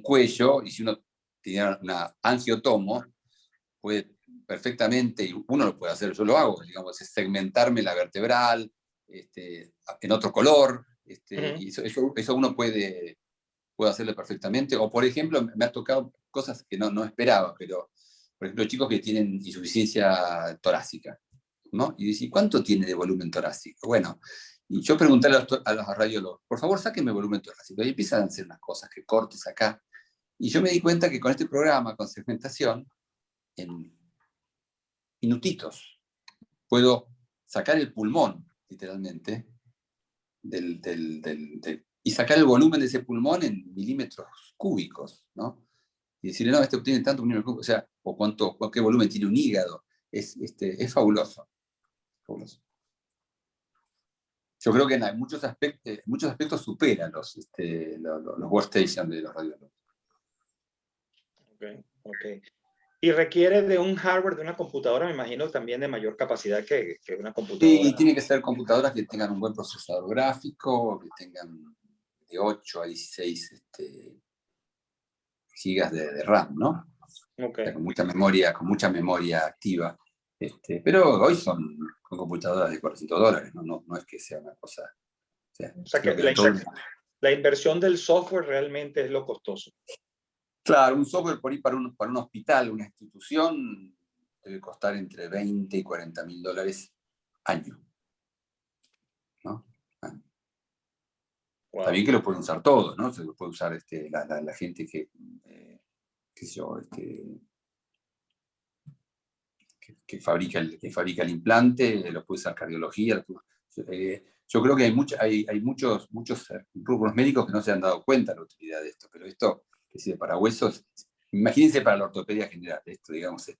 S2: cuello, y si uno tiene una angiotomo, puede perfectamente, y uno lo puede hacer, yo lo hago, digamos, es segmentarme la vertebral en otro color, y eso uno puede hacerlo perfectamente. O, por ejemplo, me ha tocado cosas que no esperaba, pero, por ejemplo, chicos que tienen insuficiencia torácica, ¿no? Y dicen, ¿cuánto tiene de volumen torácico? Bueno, y yo pregunté a los radiólogos, por favor, sáquenme volumen torácico. Y empiezan a hacer unas cosas, que cortes acá. Y yo me di cuenta que con este programa, con segmentación, en minutitos, puedo sacar el pulmón, literalmente, y sacar el volumen de ese pulmón en milímetros cúbicos, ¿no? Y decirle, no, este obtiene tanto milímetros cúbicos, o sea, o qué volumen tiene un hígado. Es fabuloso. Fabuloso. Yo creo que en muchos aspectos supera los workstations de los radiólogos.
S1: Okay. Y requiere de un hardware, de una computadora, me imagino, también de mayor capacidad que una computadora.
S2: Sí, tiene que ser computadoras que tengan un buen procesador gráfico, que tengan de 8 a 16 gigas de RAM, ¿no?
S1: Okay.
S2: O sea, con mucha memoria activa. Pero hoy son computadoras de $400, no es que sea una cosa.
S1: O sea que la inversión del software realmente es lo costoso.
S2: Claro, un software por ahí para un hospital, una institución, debe costar entre 20 y 40 mil dólares año, ¿no?
S1: Wow.
S2: También que lo pueden usar todos, ¿no? Se lo puede usar la gente que, qué sé yo, que fabrica el implante, lo puede usar cardiología. Yo creo que hay muchos rubros médicos que no se han dado cuenta de la utilidad de esto, pero esto que sirve para huesos, imagínense para la ortopedia general, esto, digamos, a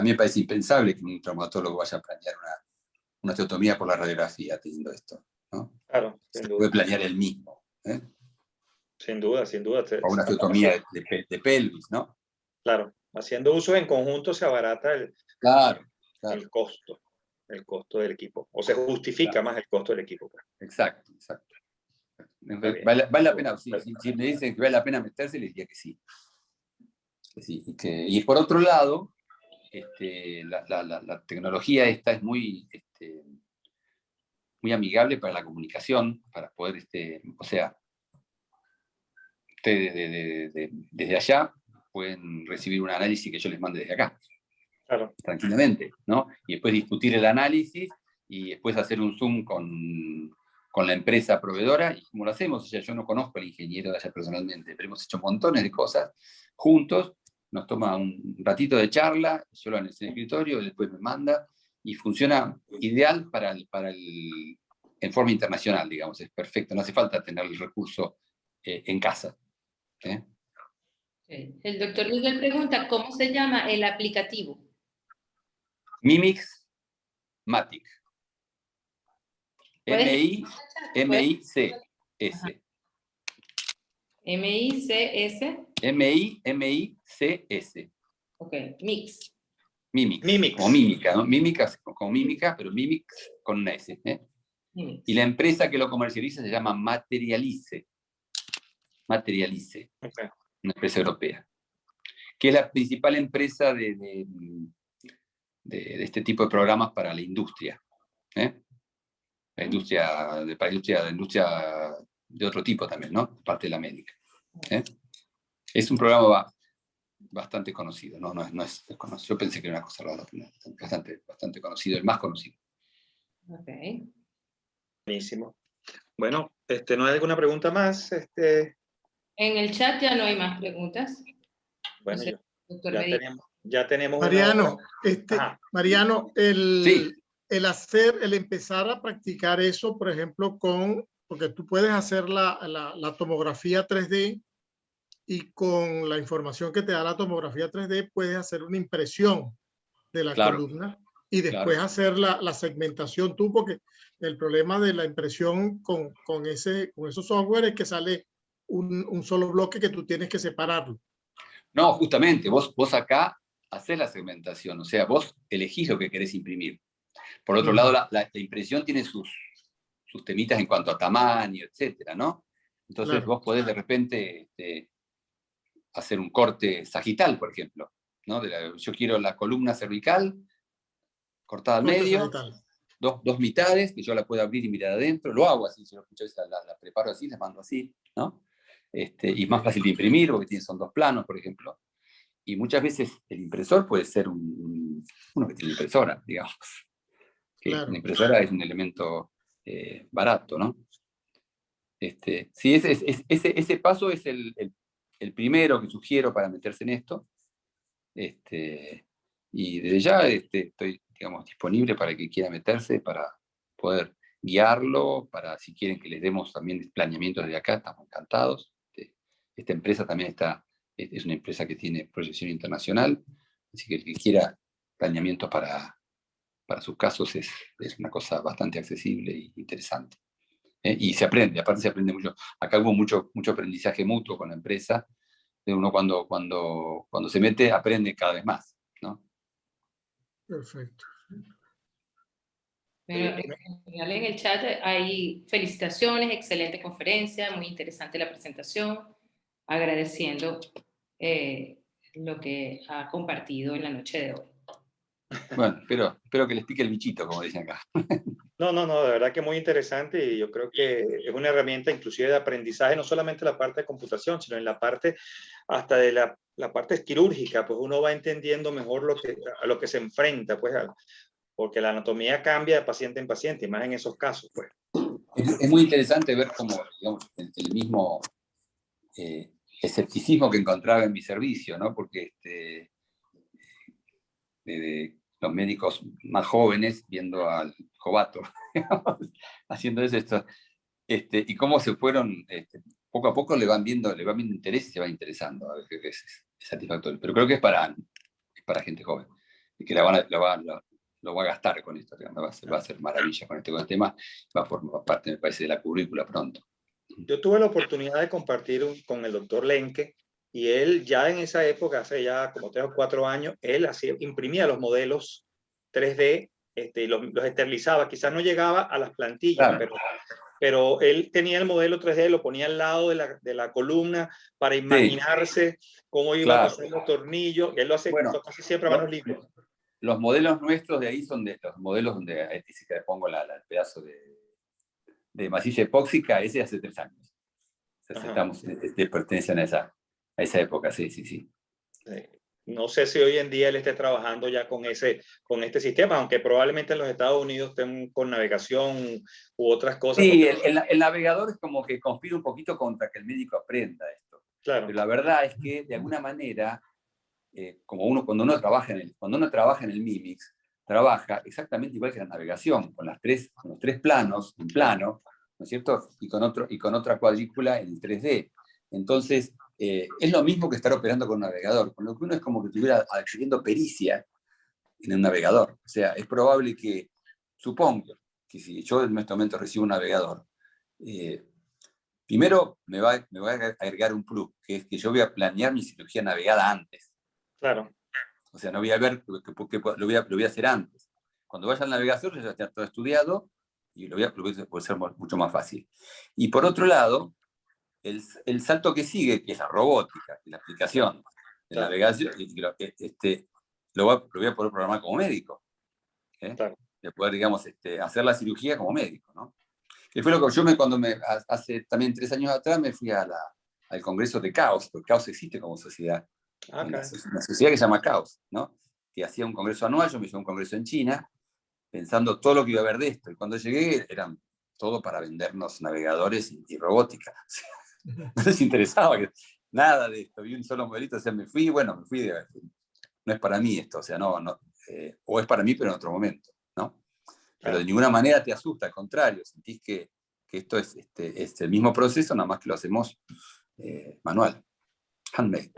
S2: mí me parece impensable que un traumatólogo vaya a planear una osteotomía por la radiografía teniendo esto, ¿no?
S1: Claro,
S2: se puede planear él mismo, ¿eh?
S1: Sin duda.
S2: O una osteotomía de pelvis, ¿no?
S1: Claro, haciendo uso en conjunto se abarata
S2: Claro.
S1: el costo del equipo, o se justifica más el costo del equipo.
S2: Exacto. Vale la pena, si me dicen que vale la pena meterse, les diría que sí. Y por otro lado, la tecnología esta es muy amigable para la comunicación, para poder, o sea, ustedes desde allá pueden recibir un análisis que yo les mande desde acá.
S1: Claro.
S2: Tranquilamente, ¿no? Y después discutir el análisis y después hacer un Zoom con la empresa proveedora, y como lo hacemos, o sea, yo no conozco al ingeniero de allá personalmente, pero hemos hecho montones de cosas juntos, nos toma un ratito de charla, yo lo en el escritorio, después me manda, y funciona ideal en forma internacional, digamos, es perfecto, no hace falta tener el recurso en casa.
S3: El doctor Miguel pregunta, ¿cómo se llama el aplicativo?
S2: Mimix Matic.
S3: ¿Puedes?
S2: M-I-C-S.
S3: M-I-C-S.
S2: M-I-C-S.
S3: Ok, Mix.
S2: Mimix. Como mímica, ¿no? Mímica, como mímica, pero Mimix con una S.
S3: Mimix.
S2: Y la empresa que lo comercializa se llama Materialize. Okay. Una empresa europea. Que es la principal empresa de este tipo de programas para la industria. La industria de otro tipo también, ¿no? Parte de la médica. Es un programa bastante conocido, no es desconocido. Yo pensé que era una cosa bastante conocido, el más conocido.
S3: Ok.
S1: Buenísimo. Bueno, ¿no hay alguna pregunta más?
S3: En el chat ya no hay más preguntas.
S1: Bueno,
S3: doctor
S1: ya tenemos
S5: Mariano, Mariano,
S2: sí.
S5: el empezar a practicar eso, por ejemplo, porque tú puedes hacer la tomografía 3D y con la información que te da la tomografía 3D puedes hacer una impresión de la columna y después hacer la segmentación tú, porque el problema de la impresión con esos software es que sale un solo bloque que tú tienes que separarlo.
S2: No, justamente, vos acá hacés la segmentación, o sea, vos elegís lo que querés imprimir. Por otro lado, la impresión tiene sus temitas en cuanto a tamaño, etcétera, ¿no? Entonces vos podés de repente hacer un corte sagital, por ejemplo, ¿no? Yo quiero la columna cervical cortada al medio, dos mitades, que yo la puedo abrir y mirar adentro, lo hago así, yo muchas veces la preparo así, la mando así, ¿no? Y más fácil de imprimir, porque son 2 planos, por ejemplo. Y muchas veces el impresor puede ser uno que tiene impresora, digamos. Que la impresora es un elemento barato, ¿no? Sí, ese paso es el primero que sugiero para meterse en esto. Y desde ya estoy, digamos, disponible para el que quiera meterse, para poder guiarlo, para si quieren que les demos también planeamientos desde acá, estamos encantados. Esta empresa también es una empresa que tiene proyección internacional, así que el que quiera planeamientos para sus casos es una cosa bastante accesible e interesante. Y se aprende, aparte se aprende mucho. Acá hubo mucho aprendizaje mutuo con la empresa. Uno cuando se mete aprende cada vez más, ¿no?
S5: Perfecto.
S3: Pero en el chat hay felicitaciones, excelente conferencia, muy interesante la presentación, agradeciendo lo que ha compartido en la noche de hoy.
S2: Bueno, espero que les pique el bichito, como dicen acá.
S1: No, de verdad que muy interesante y yo creo que es una herramienta inclusive de aprendizaje, no solamente en la parte de computación, sino en la parte hasta de la parte quirúrgica, pues uno va entendiendo mejor a lo que se enfrenta, pues, porque la anatomía cambia de paciente en paciente, y más en esos casos, pues.
S2: Es muy interesante ver cómo, digamos, el mismo escepticismo que encontraba en mi servicio, ¿no? Porque los médicos más jóvenes viendo al Jovato haciendo esto, y cómo se fueron, poco a poco le van viendo interés y se van interesando, a ver, que es satisfactorio. Pero creo que es para gente joven, y que lo va a gastar con esto, va a hacer maravilla con este tema, va a formar parte, me parece, de la currícula pronto.
S1: Yo tuve la oportunidad de compartir con el doctor Lenke, y él ya en esa época, hace ya como 3 o 4 años, él imprimía los modelos 3D y los esterilizaba. Quizás no llegaba a las plantillas, claro, pero él tenía el modelo 3D, lo ponía al lado de la columna para imaginarse cómo iba a pasar los tornillos. Él lo hace casi siempre a manos libres.
S2: Los modelos nuestros de ahí son de los modelos donde si le pongo el pedazo de masilla epóxica, ese hace 3 años. Pertenecen a esa época, sí.
S1: No sé si hoy en día él esté trabajando ya con este sistema, aunque probablemente en los Estados Unidos estén con navegación u otras cosas.
S2: Sí, el navegador es como que conspira un poquito contra que el médico aprenda esto. Claro. Pero la verdad es que, de alguna manera, como cuando uno trabaja en el Mimix, trabaja exactamente igual que la navegación, con los 3 planos, un plano, ¿no es cierto? Y con otra cuadrícula en 3D. Entonces, es lo mismo que estar operando con un navegador, con lo que uno es como que estuviera adquiriendo pericia en un navegador. O sea, es probable que, supongo, que si yo en este momento recibo un navegador, primero me va a agregar un plus, que es que yo voy a planear mi cirugía navegada antes.
S1: Claro.
S2: O sea, no voy a ver, lo voy a hacer antes. Cuando vaya al navegador, ya está todo estudiado y puede ser mucho más fácil. Y por otro lado, el salto que sigue, que es la robótica, la aplicación de navegación, lo voy a poder programar como médico. Claro. De poder, digamos, hacer la cirugía como médico, ¿no? Que fue lo que yo hace también 3 años atrás me fui al congreso de Caos, porque Caos existe como sociedad. Una sociedad que se llama Caos, ¿no? Que hacía un congreso anual, yo me hice un congreso en China, pensando todo lo que iba a haber de esto. Y cuando llegué, eran todo para vendernos navegadores y robótica. No les interesaba nada de esto. Vi un solo modelito, o sea, me fui, no es para mí esto, o sea, o es para mí, pero en otro momento, ¿no? Pero de ninguna manera te asusta, al contrario, sentís que esto es el mismo proceso, nada más que lo hacemos manual, handmade.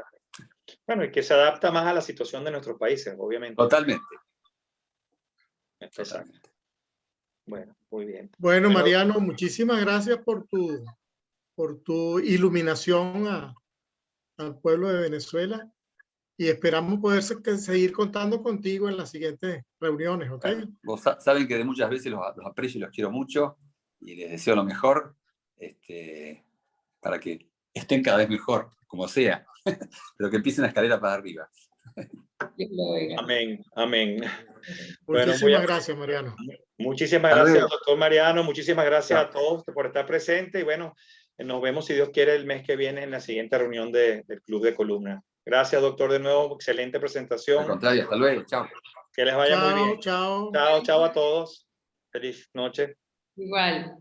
S1: Bueno, y que se adapta más a la situación de nuestros países, obviamente.
S2: Totalmente.
S1: Totalmente. Bueno, muy bien.
S5: Bueno, Mariano, muchísimas gracias por tu iluminación al pueblo de Venezuela. y esperamos poder seguir contando contigo en las siguientes reuniones, ¿ok?
S2: Vos saben que de muchas veces los aprecio y los quiero mucho y les deseo lo mejor para que estén cada vez mejor, como sea, pero que empiecen la escalera para arriba.
S1: Amén, amén.
S5: Muchísimas gracias, Mariano.
S1: Muchísimas gracias, doctor Mariano. Muchísimas gracias a todos por estar presentes. Y bueno, nos vemos, si Dios quiere, el mes que viene en la siguiente reunión del Club de Columna. Gracias, doctor, de nuevo. Excelente presentación.
S2: Al contrario, hasta luego. Chao.
S1: Que les vaya muy bien.
S5: Chao.
S1: Chao, chao a todos. Feliz noche.
S3: Igual.